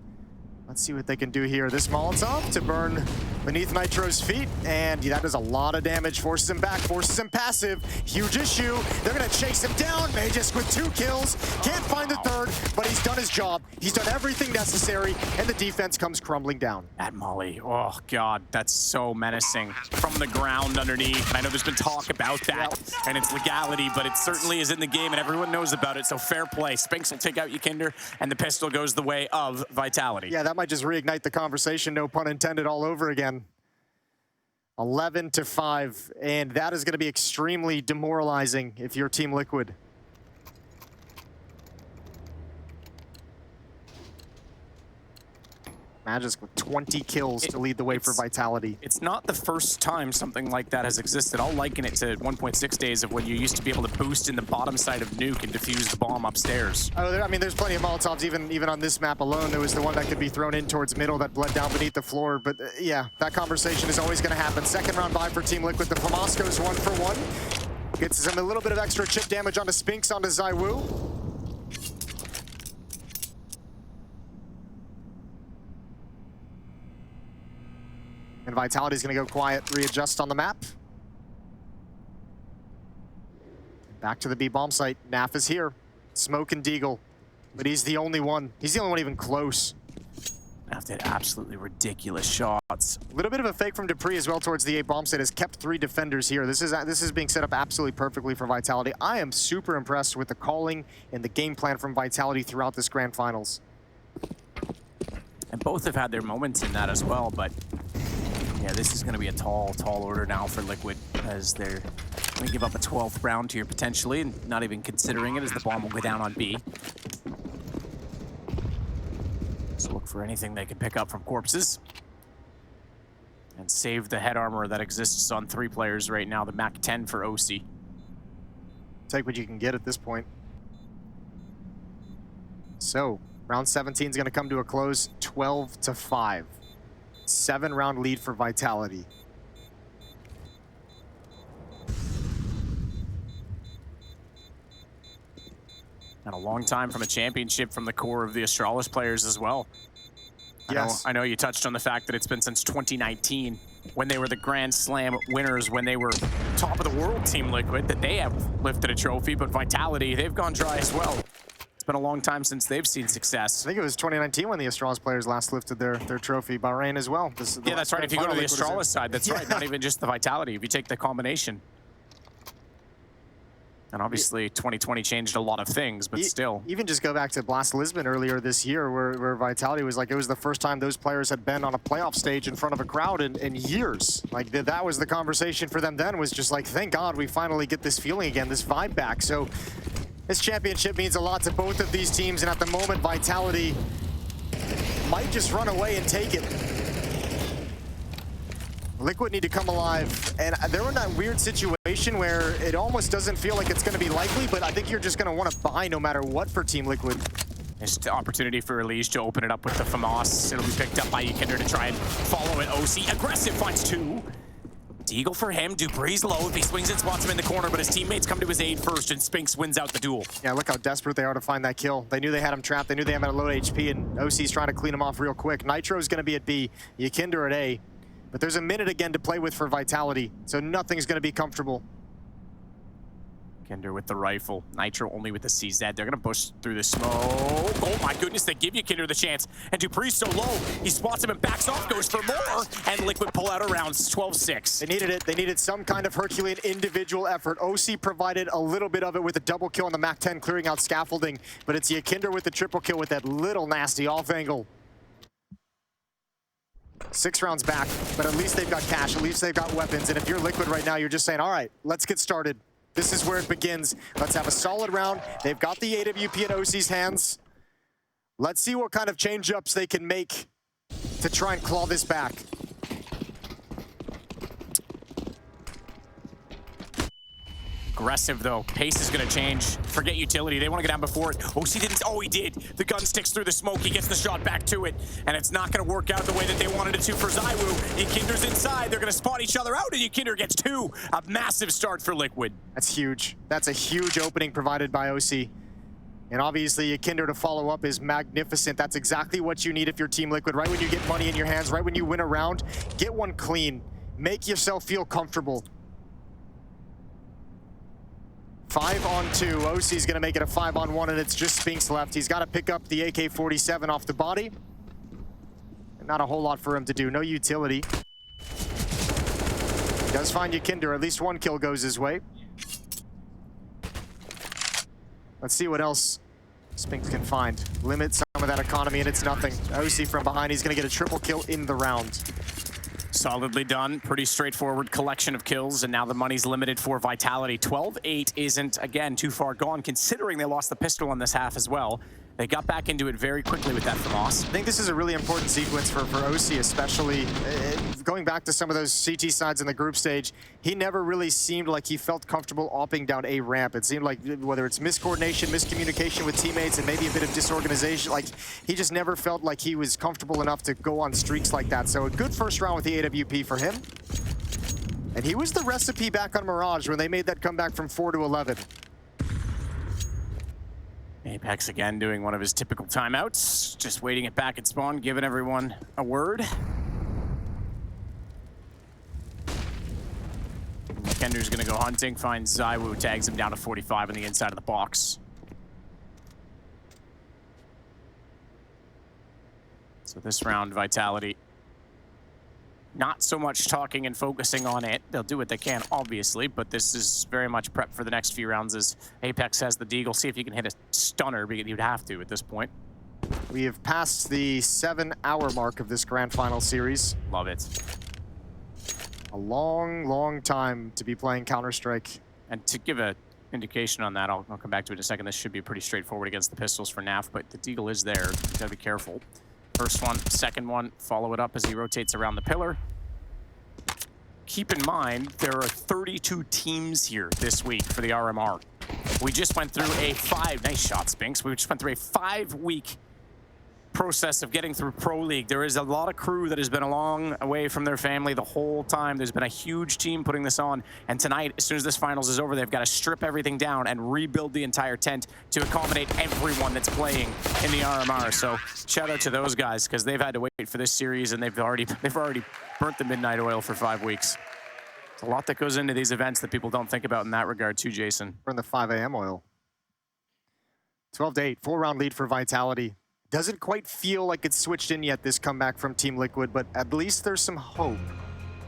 Let's see what they can do here. This Molotov to burn beneath Nitro's feet, and that does a lot of damage. Forces him back, forces him passive. Huge issue. They're gonna chase him down. Magisk with 2 kills. Can't find the 3rd, but he's done his job. He's done everything necessary, and the defense comes crumbling down. At Molly, oh God, that's so menacing. From the ground underneath, and I know there's been talk about that, and it's legality, but it certainly is in the game, and everyone knows about it, so fair play. Spinks will take out Yakinder, and the pistol goes the way of Vitality. Yeah, that might just reignite the conversation, no pun intended, all over again. 11-5, and that is going to be extremely demoralizing if you're Team Liquid. Magisk with 20 kills to lead the way for Vitality. It's not the first time something like that has existed. I'll liken it to 1.6 days of when you used to be able to boost in the bottom side of nuke and defuse the bomb upstairs. Oh, I mean, there's plenty of Molotovs even on this map alone. There was the one that could be thrown in towards middle that bled down beneath the floor. But yeah, that conversation is always going to happen. Second round bye for Team Liquid. The Famas goes 1 for 1. Gets him a little bit of extra chip damage onto Spinks, onto ZywOo. And Vitality's gonna go quiet, readjust on the map. Back to the B bomb site. Naf is here. Smoke and Deagle. But he's the only one. He's the only one even close. Naf did absolutely ridiculous shots. A little bit of a fake from dupreeh as well towards the A bomb site has kept 3 defenders here. This is being set up absolutely perfectly for Vitality. I am super impressed with the calling and the game plan from Vitality throughout this grand finals. And both have had their moments in that as well, but yeah, this is going to be a tall order now for Liquid, as they're going to give up a 12th round here potentially, and not even considering it, as the bomb will go down on B. So look for anything they can pick up from corpses. And save the head armor that exists on 3 players right now, the Mac 10 for OC. Take what you can get at this point. So, round 17 is going to come to a close, 12-5. 7-round lead for Vitality. And a long time from a championship from the core of the Astralis players as well. Yes. I know you touched on the fact that it's been since 2019 when they were the Grand Slam winners, when they were top of the world, Team Liquid, that they have lifted a trophy, but Vitality, they've gone dry as well. It's been a long time since they've seen success. I think it was 2019 when the Astralis players last lifted their trophy. Bahrain as well. Yeah, that's right. If you go to the Astralis side, that's right. Not even just the Vitality. If you take the combination. And obviously, 2020 changed a lot of things, but still. Even just go back to Blast Lisbon earlier this year, where Vitality was like, it was the first time those players had been on a playoff stage in front of a crowd in years. Like, that was the conversation for them then, was just like, thank God we finally get this feeling again, this vibe back. So this championship means a lot to both of these teams, and at the moment, Vitality might just run away and take it. Liquid need to come alive, and they're in that weird situation where it almost doesn't feel like it's going to be likely, but I think you're just going to want to buy no matter what for Team Liquid. There's the opportunity for Elise to open it up with the Famas. It'll be picked up by Yakinder to try and follow it. OC aggressive, finds 2. Deagle for him. dupreeh's low. If he swings it, spots him in the corner, but his teammates come to his aid first, and Spinks wins out the duel. Yeah, look how desperate they are to find that kill. They knew they had him trapped. They knew they had him at a low HP, and OC's trying to clean him off real quick. Nitro's going to be at B. Yakinder at A. But there's a minute again to play with for Vitality, so nothing's going to be comfortable. Yakinder with the rifle. Nitro only with the CZ. They're going to push through the smoke. Oh my goodness, they give Yakinder the chance. And dupreeh's so low, he spots him and backs off, goes for more, and Liquid pull out a round, 12-6. They needed it. They needed some kind of Herculean individual effort. OC provided a little bit of it with a double kill on the Mac 10, clearing out scaffolding, but it's Yakinder with the triple kill with that little nasty off angle. 6 rounds back, but at least they've got cash, at least they've got weapons, and if you're Liquid right now, you're just saying, all right, let's get started. This is where it begins. Let's have a solid round. They've got the AWP in OC's hands. Let's see what kind of change-ups they can make to try and claw this back. Aggressive though. Pace is going to change. Forget utility. They want to get down before it. OC didn't. Oh, he did. The gun sticks through the smoke. He gets the shot back to it. And it's not going to work out the way that they wanted it to for ZywOo. Ykinder's inside. They're going to spot each other out, and Ykinder gets 2. A massive start for Liquid. That's huge. That's a huge opening provided by OC. And obviously, Ykinder to follow up is magnificent. That's exactly what you need if you're Team Liquid. Right when you get money in your hands, right when you win a round, get one clean. Make yourself feel comfortable. 5-on-2. OC's gonna make it a 5-on-1, and it's just Spinks left. He's got to pick up the AK-47 off the body. And not a whole lot for him to do. No utility. He does find Ykinder. At least 1 kill goes his way. Let's see what else Spinks can find. Limit some of that economy, and it's nothing. OC from behind. He's gonna get a triple kill in the round. Solidly done. Pretty straightforward collection of kills, and now the money's limited for Vitality. 12-8 isn't, again, too far gone, considering they lost the pistol in this half as well. They got back into it very quickly with that from Moss. I think this is a really important sequence for OC, especially going back to some of those CT sides in the group stage. He never really seemed like he felt comfortable opping down a ramp. It seemed like whether it's miscoordination, miscommunication with teammates, and maybe a bit of disorganization, like he just never felt like he was comfortable enough to go on streaks like that. So a good first round with the AWP for him. And he was the recipe back on Mirage when they made that comeback from 4 to 11. Apex again doing one of his typical timeouts, just waiting it back at spawn, giving everyone a word. Kender's gonna go hunting, finds ZywOo, tags him down to 45 on the inside of the box. So this round, Vitality, not so much talking and focusing on it. They'll do what they can, obviously, but this is very much prep for the next few rounds as Apex has the deagle. See if you can hit a stunner, because you'd have to at this point. We have passed the 7-hour mark of this grand final series. Love it. A long, long time to be playing Counter-Strike. And to give an indication on that, I'll come back to it in a second. This should be pretty straightforward against the pistols for NAF, but the deagle is there. You gotta be careful. First one, second one, follow it up as he rotates around the pillar. Keep in mind, there are 32 teams here this week for the RMR. We just went through nice shot, Spinks. We just went through a 5-week process of getting through Pro League. There is a lot of crew that has been a long way from their family the whole time. There's been a huge team putting this on. And tonight, as soon as this finals is over, they've got to strip everything down and rebuild the entire tent to accommodate everyone that's playing in the RMR. So shout out to those guys, because they've had to wait for this series, and they've already burnt the midnight oil for 5 weeks. There's a lot that goes into these events that people don't think about in that regard too, Jason. Burn the 5 a.m. oil. 12-8, 4-round lead for Vitality. Doesn't quite feel like it's switched in yet, this comeback from Team Liquid, but at least there's some hope.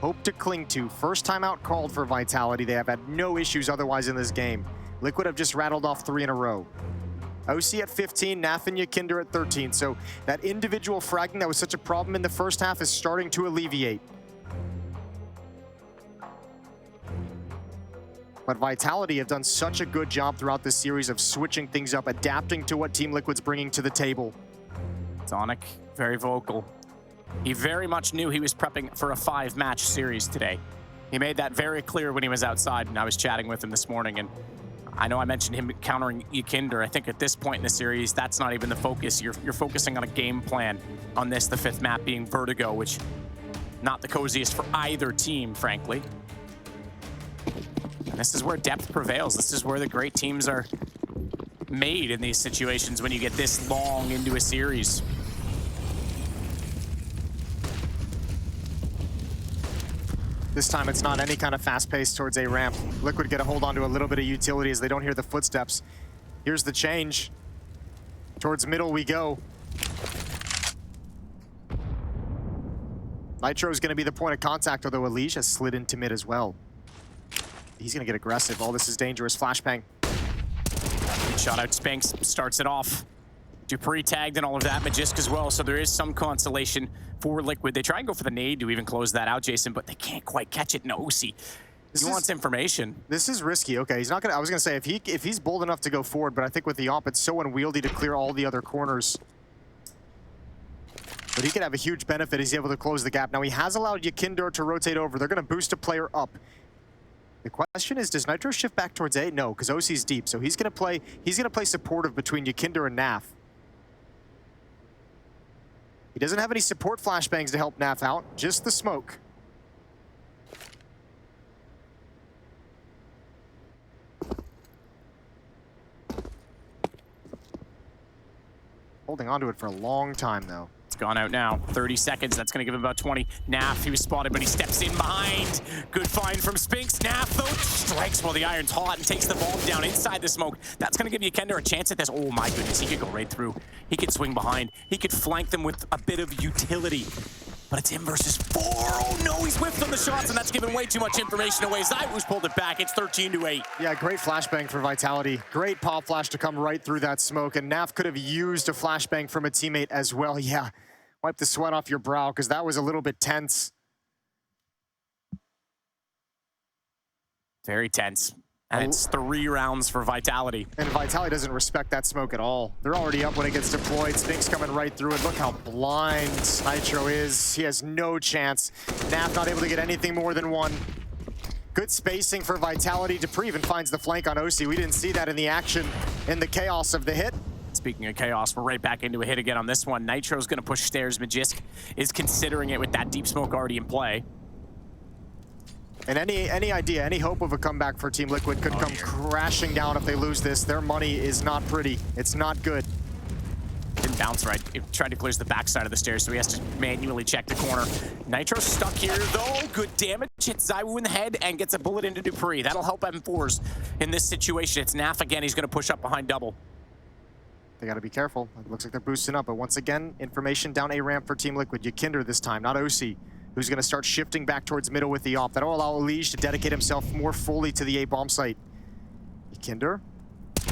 Hope to cling to. First time out called for Vitality. They have had no issues otherwise in this game. Liquid have just rattled off 3 in a row. OC at 15, NAF and Ykinder at 13. So that individual fragging that was such a problem in the first half is starting to alleviate. But Vitality have done such a good job throughout this series of switching things up, adapting to what Team Liquid's bringing to the table. Sonic, very vocal. He very much knew he was prepping for a 5-match series today. He made that very clear when he was outside, and I was chatting with him this morning, and I know I mentioned him countering Ykinder. I think at this point in the series, that's not even the focus. You're focusing on a game plan on this, the 5th map being Vertigo, which not the coziest for either team, frankly. And this is where depth prevails. This is where the great teams are made in these situations when you get this long into a series. This time it's not any kind of fast pace towards a ramp. Liquid get a hold onto a little bit of utility as they don't hear the footsteps. Here's the change. Towards middle we go. Nitro's gonna be the point of contact, although Elige has slid into mid as well. He's gonna get aggressive. All this is dangerous. Flashbang. Good shot out. Spinks starts it off. dupreeh tagged and all of that, Magisk as well, so there is some consolation for Liquid. They try and go for the nade to even close that out, Jason, but they can't quite catch it. No, OC. He wants information. This is risky. Okay, he's not gonna. I was gonna say if he's bold enough to go forward, but I think with the op, it's so unwieldy to clear all the other corners. But he could have a huge benefit. He's able to close the gap. Now he has allowed Yakinder to rotate over. They're gonna boost a player up. The question is, does Nitro shift back towards A? No, because OC's deep, so he's gonna play supportive between Yakinder and Naf. He doesn't have any support flashbangs to help Naf out, just the smoke. Holding onto it for a long time, though. It's gone out now. 30 seconds. That's going to give him about 20. Naf, he was spotted, but he steps in behind. Good find from Spinks. Naf, though, strikes while the iron's hot and takes the ball down inside the smoke. That's going to give Yakinder a chance at this. Oh, my goodness. He could go right through. He could swing behind. He could flank them with a bit of utility. But it's him versus 4. Oh, no, he's whiffed on the shots, and that's giving way too much information away. ZywOo's pulled it back. It's 13-8. Yeah, great flashbang for Vitality. Great pop flash to come right through that smoke, and Naf could have used a flashbang from a teammate as well. Yeah, wipe the sweat off your brow, because that was a little bit tense. Very tense. And it's 3 rounds for Vitality. And Vitality doesn't respect that smoke at all. They're already up when it gets deployed. Spinks coming right through it. Look how blind Nitro is. He has no chance. Naf not able to get anything more than one. Good spacing for Vitality. dupreeh even finds the flank on OC. We didn't see that in the action in the chaos of the hit. Speaking of chaos, we're right back into a hit again on this one. Nitro's going to push stairs. Magisk is considering it with that deep smoke already in play. And any idea, any hope of a comeback for Team Liquid could come crashing down if they lose this. Their money is not pretty. It's not good. Didn't bounce right. It tried to clear the backside of the stairs, so he has to manually check the corner. Nitro stuck here, though. Good damage. Hits ZywOo in the head and gets a bullet into dupreeh. That'll help M4s in this situation. It's Naf again. He's going to push up behind double. They got to be careful. It looks like they're boosting up, but once again, information down A ramp for Team Liquid. Yakinder this time, not OC, who's going to start shifting back towards middle with the op. That'll allow Elige to dedicate himself more fully to the A bomb site. Yakinder,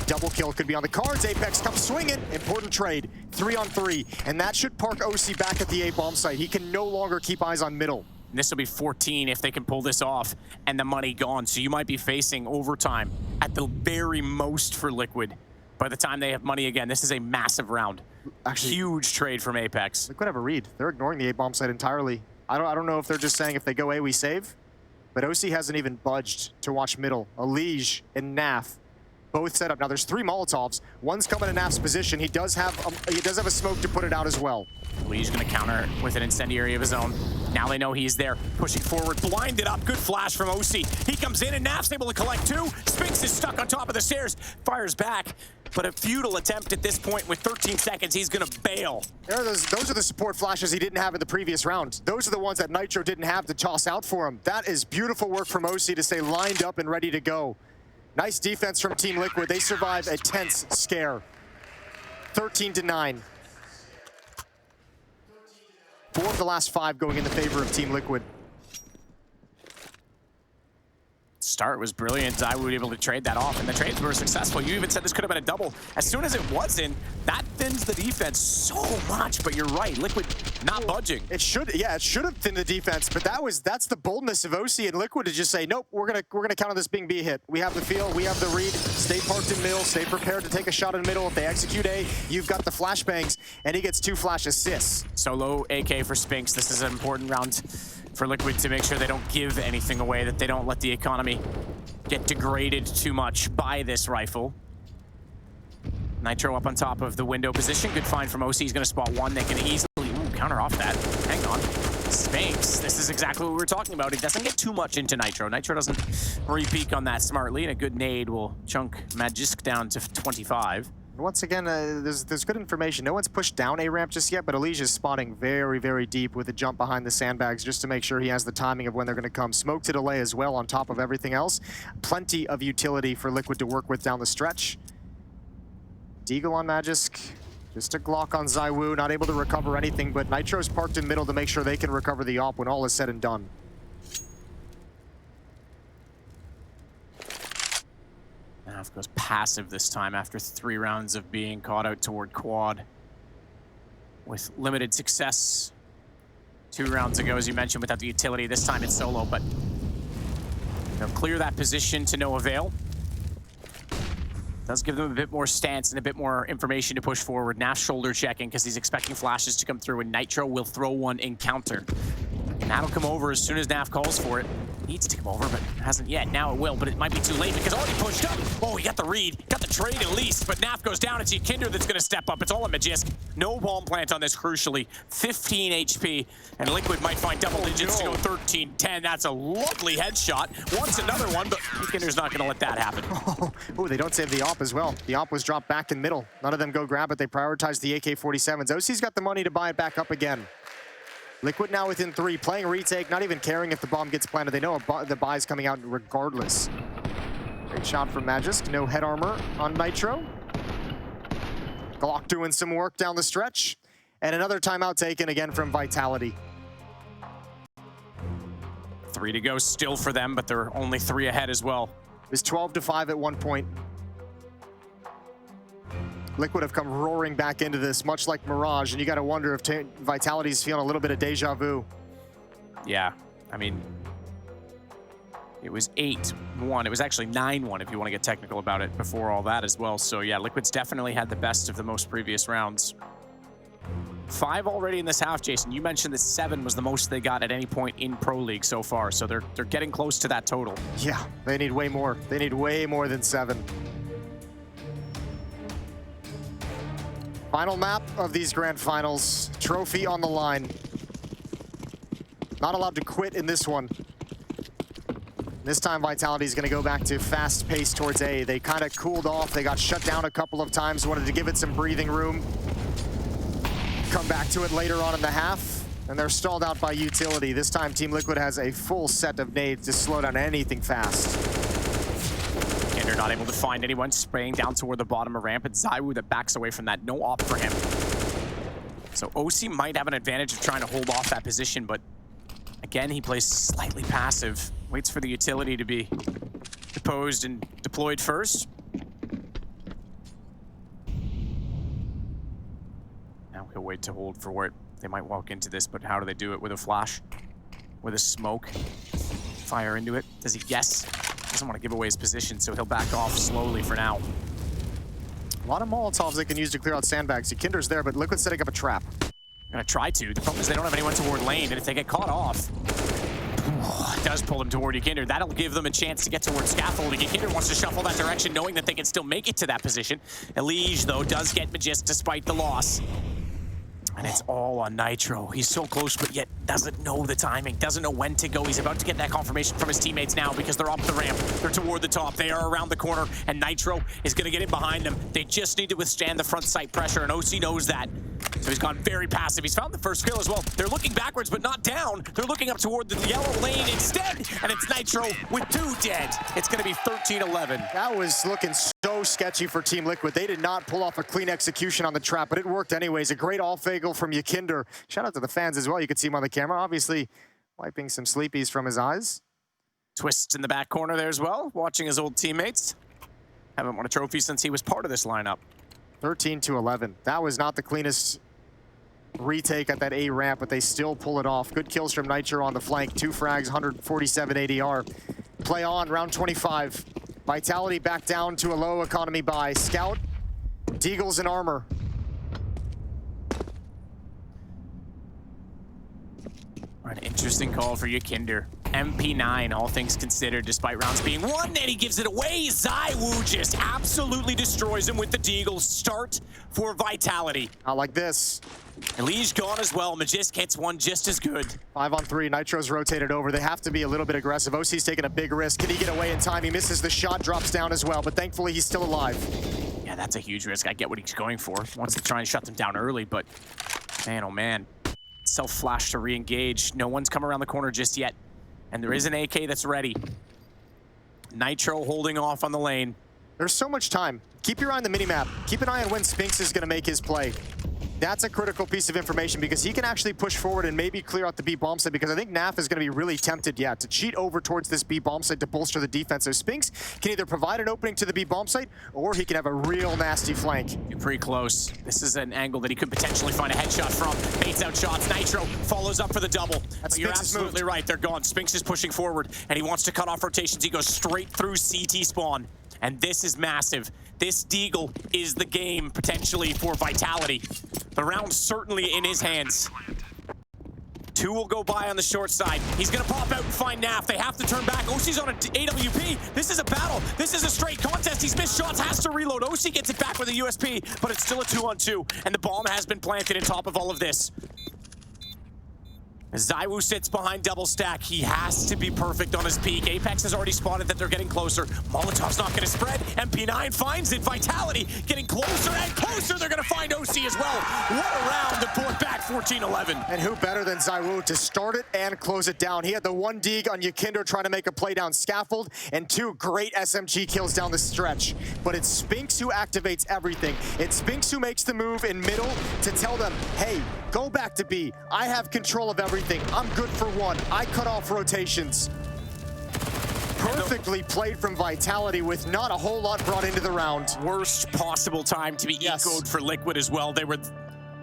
double kill could be on the cards. Apex comes swinging. Important trade, 3-on-3, and that should park OC back at the A bomb site. He can no longer keep eyes on middle. This will be 14 if they can pull this off, and the money gone. So you might be facing overtime at the very most for Liquid. By the time they have money again, this is a massive round. Actually, huge trade from Apex. Liquid have a read. They're ignoring the A bomb site entirely. I don't know if they're just saying if they go A, we save. But OC hasn't even budged to watch middle. Elige and Naf both set up. Now there's 3 Molotovs. One's coming to Naf's position. He does have a smoke to put it out as well. Elige's gonna counter with an incendiary of his own. Now they know he's there, pushing forward, blinded up. Good flash from OC. He comes in and Naf's able to collect 2. Spinks is stuck on top of the stairs, fires back. But a futile attempt at this point with 13 seconds. He's gonna bail. Those are the support flashes he didn't have in the previous round. Those are the ones that Nitro didn't have to toss out for him. That is beautiful work from OC to stay lined up and ready to go. Nice defense from Team Liquid. They survive a tense scare. 13-9. 4 of the last 5 going in the favor of Team Liquid. Start was brilliant. ZywOo able to trade that off, and the trades were successful. You even said this could have been a double. As soon as it wasn't, that thins the defense so much, but you're right. Liquid not budging. It should have thinned the defense, but that's the boldness of OC and Liquid to just say, nope, we're gonna count on this being B hit. We have the feel, we have the read, stay parked in middle, stay prepared to take a shot in middle. If they execute A, you've got the flashbangs, and he gets 2 flash assists. Solo AK for Spinks. This is an important round for Liquid to make sure they don't give anything away, that they don't let the economy get degraded too much by this rifle. Nitro up on top of the window position. Good find from OC. He's going to spot 1. They can easily counter off that. Hang on. Spinks. This is exactly what we were talking about. It doesn't get too much into Nitro. Nitro doesn't re-peek on that smartly, and a good nade will chunk Magisk down to 25. Once again, there's good information. No one's pushed down A ramp just yet, but Elige is spotting very, very deep with a jump behind the sandbags just to make sure he has the timing of when they're going to come. Smoke to delay as well on top of everything else. Plenty of utility for Liquid to work with down the stretch. Deagle on Magisk. Just a Glock on ZywOo, not able to recover anything, but Nitro's parked in middle to make sure they can recover the op when all is said and done. Goes passive this time after 3 rounds of being caught out toward quad. With limited success 2 rounds ago, as you mentioned, without the utility. This time it's solo, but they'll clear that position to no avail. Does give them a bit more stance and a bit more information to push forward. Naf shoulder checking because he's expecting flashes to come through, and Nitro will throw one in counter. And that'll come over as soon as Naf calls for it. Needs to come over, but hasn't yet. Now it will, but it might be too late because already pushed up. Oh, he got the read, got the trade at least, but Naf goes down. It's Yikinder that's going to step up. It's all a Magisk. No bomb plant on this, crucially. 15 HP, and Liquid might find double digits to go 13-10. That's a lovely headshot. Wants another one, but Yikinder's not going to let that happen. Oh, they don't save the op as well. The op was dropped back in middle. None of them go grab it. They prioritize the AK-47s. OC's got the money to buy it back up again. Liquid now within 3, playing retake, not even caring if the bomb gets planted. They know the buy's coming out regardless. Great shot from Magisk. No head armor on Nitro. Glock doing some work down the stretch. And another timeout taken again from Vitality. 3 to go still for them, but they're only 3 ahead as well. It was 12-5 at one point. Liquid have come roaring back into this, much like Mirage, and you got to wonder if Vitality's feeling a little bit of deja vu. Yeah, I mean, it was 8-1. It was actually 9-1 if you want to get technical about it before all that as well. So yeah, Liquid's definitely had the best of the most previous rounds. 5 already in this half, Jason. You mentioned that 7 was the most they got at any point in Pro League so far, so they're getting close to that total. Yeah, they need way more. They need way more than 7. Final map of these grand finals. Trophy on the line. Not allowed to quit in this one. This time Vitality is going to go back to fast pace towards A. They kind of cooled off. They got shut down a couple of times. Wanted to give it some breathing room. Come back to it later on in the half. And they're stalled out by utility. This time Team Liquid has a full set of nades to slow down anything fast. They're not able to find anyone, spraying down toward the bottom of ramp. It's ZywOo that backs away from that. No op for him. So OC might have an advantage of trying to hold off that position, but again, he plays slightly passive. Waits for the utility to be deposed and deployed first. Now he'll wait to hold for where they might walk into this, but how do they do it? With a flash? With a smoke? Fire into it? Does he guess? Doesn't want to give away his position, so he'll back off slowly for now. A lot of Molotovs they can use to clear out sandbags. Yikinder's there, but Liquid's setting up a trap. Gonna try to. The problem is they don't have anyone toward lane, and if they get caught off, it does pull them toward Yikinder. That'll give them a chance to get towards scaffolding. Yikinder wants to shuffle that direction, knowing that they can still make it to that position. Elige, though, does get Magisk despite the loss. And it's all on Nitro. He's so close, but yet doesn't know the timing, doesn't know when to go. He's about to get that confirmation from his teammates now because they're up the ramp. They're toward the top. They are around the corner, and Nitro is going to get in behind them. They just need to withstand the front sight pressure, and OC knows that. So he's gone very passive. He's found the first kill as well. They're looking backwards, but not down. They're looking up toward the yellow lane instead, and it's Nitro with 2 dead. It's going to be 13-11. That was looking so sketchy for Team Liquid. They did not pull off a clean execution on the trap, but it worked anyways. A great off-fagel from Yikinder. Shout out to the fans as well. You could see him on the camera, obviously wiping some sleepies from his eyes. Twist in the back corner there as well, watching his old teammates. Haven't won a trophy since he was part of this lineup. 13-11. That was not the cleanest retake at that A ramp, but they still pull it off. Good kills from Nitro on the flank. 2 frags, 147 ADR. Play on, round 25. Vitality back down to a low economy buy. Scout, Deagles and armor. An interesting call for Yikinder. MP9, all things considered, despite rounds being won, and he gives it away. ZywOo just absolutely destroys him with the Deagle. Start for Vitality. Not like this. Elige gone as well. Magisk hits one just as good. 5 on 3. Nitro's rotated over. They have to be a little bit aggressive. OC's taking a big risk. Can he get away in time? He misses the shot, drops down as well, but thankfully he's still alive. Yeah, that's a huge risk. I get what he's going for. Wants to try and shut them down early, but man, oh man. Self-flash to re-engage. No one's come around the corner just yet. And there is an AK that's ready. Nitro holding off on the lane. There's so much time. Keep your eye on the minimap. Keep an eye on when Spinks is going to make his play. that's a critical piece of information because he can actually push forward and maybe clear out the B bomb site, because I think Naf is going to be really tempted, yeah, to cheat over towards this B bomb site to bolster the defense. So Spinks can either provide an opening to the B bomb site or he can have a real nasty flank. You're pretty close. This is an angle that he could potentially find a headshot from. Baits out shots. Nitro follows up for the double. But you're absolutely right. They're gone. Spinks is pushing forward, and he wants to cut off rotations. He goes straight through CT spawn. And this is massive. This Deagle is the game, potentially, for Vitality. The round's certainly in his hands. 2 will go by on the short side. He's gonna pop out and find Naf. They have to turn back. OC's on an AWP. This is a battle. This is a straight contest. He's missed shots, has to reload. OC gets it back with a USP, but it's still a 2-on-2, and the bomb has been planted on top of all of this. ZywOo sits behind double stack. He has to be perfect on his peak. Apex has already spotted that they're getting closer. Molotov's not going to spread. MP9 finds it. Vitality getting closer and closer. They're going to find OC as well. What a round to pull it back 14-11. And who better than ZywOo to start it and close it down? He had the 1 dig on Yakinder trying to make a play down scaffold and 2 great SMG kills down the stretch. But it's Spinks who activates everything. It's Spinks who makes the move in middle to tell them, hey, go back to B. I have control of everything. I'm good for 1. I cut off rotations. Perfectly played from Vitality with not a whole lot brought into the round. Worst possible time to be ecoed for Liquid as well. They were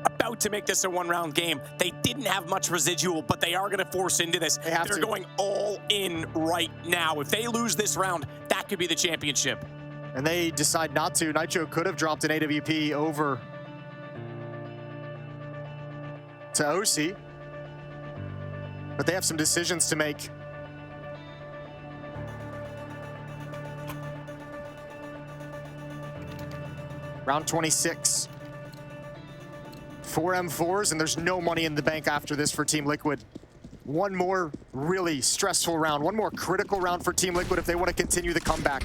about to make this a 1-round game. They didn't have much residual, but they are going to force into this. They're going all in right now. If they lose this round, that could be the championship. And they decide not to. Nitro could have dropped an AWP over to OC. But they have some decisions to make. Round 26. 4 M4s, and there's no money in the bank after this for Team Liquid. One more really stressful round, one more critical round for Team Liquid if they want to continue the comeback.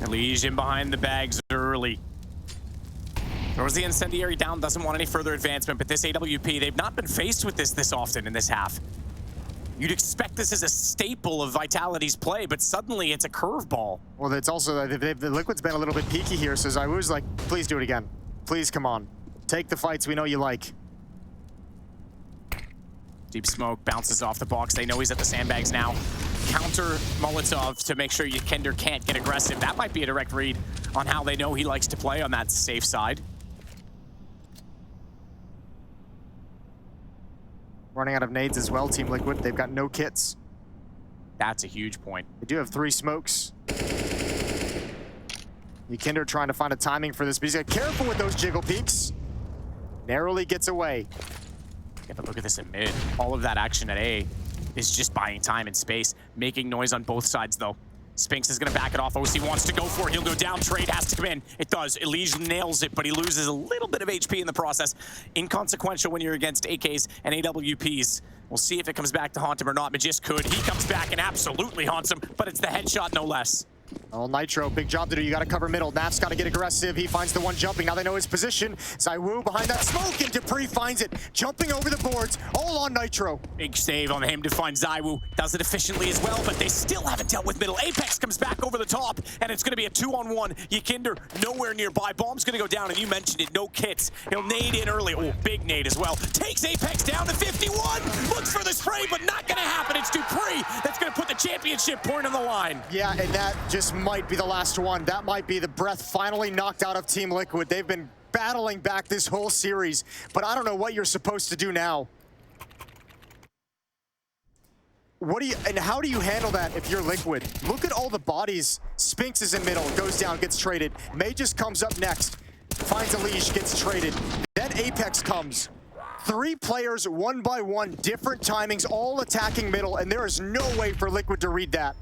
Elysian behind the bags early. There was the incendiary down, doesn't want any further advancement, but this AWP, they've not been faced with this often in this half. You'd expect this as a staple of Vitality's play, but suddenly it's a curveball. Well, it's also, the Liquid's been a little bit peaky here, so ZywOo's like, please do it again. Please, come on. Take the fights we know you like. Deep smoke bounces off the box. They know he's at the sandbags now. Counter Molotov to make sure Yakinder can't get aggressive. That might be a direct read on how they know he likes to play on that safe side. Running out of nades as well, Team Liquid. They've got no kits. That's a huge point. They do have 3 smokes. Yakinder trying to find a timing for this, but he's got careful with those jiggle peaks. Narrowly gets away. Yeah, but look at this in mid. All of that action at A is just buying time and space, making noise on both sides though. Spinks is gonna back it off. OC wants to go for it. He'll go down. Trade has to come in. It does. Elysian nails it, but he loses a little bit of HP in the process. Inconsequential when you're against AKs and AWPs. We'll see if it comes back to haunt him or not. Magist could. He comes back and absolutely haunts him, but it's the headshot no less. Oh, Nitro, big job to do. You got to cover middle. Naf's got to get aggressive. He finds the one jumping. Now they know his position. ZywOo behind that smoke, and dupreeh finds it. Jumping over the boards, all on Nitro. Big save on him to find ZywOo. Does it efficiently as well, but they still haven't dealt with middle. Apex comes back over the top, and it's going to be a 2-on-1. Yakinder nowhere nearby. Bomb's going to go down, and you mentioned it. No kits. He'll nade in early. Oh, big nade as well. Takes Apex down to 51. Looks for the spray, but not going to happen. It's dupreeh that's going to put the championship point on the line. Yeah, and that just might be the last one. That might be the breath finally knocked out of Team Liquid. They've been battling back this whole series, but I don't know what you're supposed to do now. And how do you handle that if you're Liquid? Look at all the bodies. Spinks is in middle, goes down, gets traded. May just comes up next, finds a leash, gets traded. Then Apex comes. 3 players, 1 by 1, different timings, all attacking middle, and there is no way for Liquid to read that.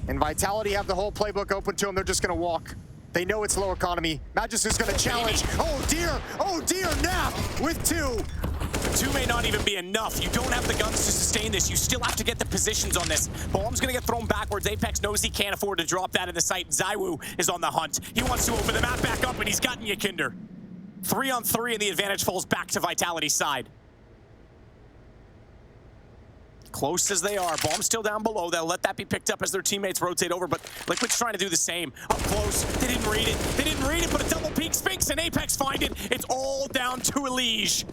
And Vitality have the whole playbook open to them. They're just going to walk. They know it's low economy. Magist is going to challenge. Oh dear, Naf with 2. 2 may not even be enough. You don't have the guns to sustain this. You still have to get the positions on this. Bomb's going to get thrown backwards. Apex knows he can't afford to drop that in the site. ZywOo is on the hunt. He wants to open the map back up, and he's gotten Yakinder. 3-on-3, and the advantage falls back to Vitality's side. close as they are, Bomb still down below. They'll let that be picked up as their teammates rotate over, but Liquid's trying to do the same. Up close, they didn't read it, but a double peek Spinks and Apex find it. It's all down to Elige.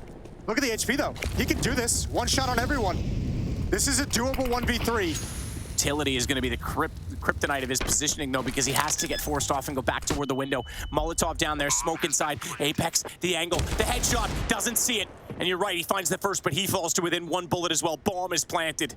Look at the HP though. He can do this. One shot on everyone. This is a doable 1v3. Utility is going to be the kryptonite of his positioning, though, because he has to get forced off and go back toward the window. Molotov down there, smoke inside. Apex, the angle, the headshot, doesn't see it. And you're right, he finds the first, but he falls to within one bullet as well. Bomb is planted.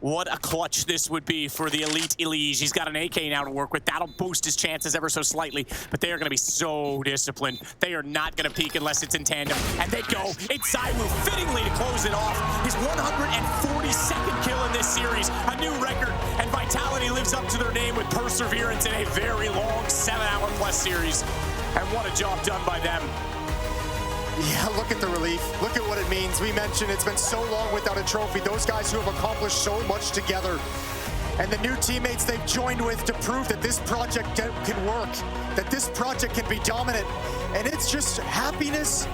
What a clutch this would be for the elite Elige. He's got an AK now to work with. That'll boost his chances ever so slightly, but they are going to be so disciplined. They are not going to peek unless it's in tandem. And they go. It's Zywoo fittingly to close it off. His 142nd kill in this series, a new record, and Vitality lives up to their name with perseverance in a very long 7-hour-plus series. And what a job done by them. Yeah, look at the relief. Look at what it means. We mentioned it's been so long without a trophy. Those guys who have accomplished so much together. And the new teammates they've joined with to prove that this project can work, that this project can be dominant. And it's just happiness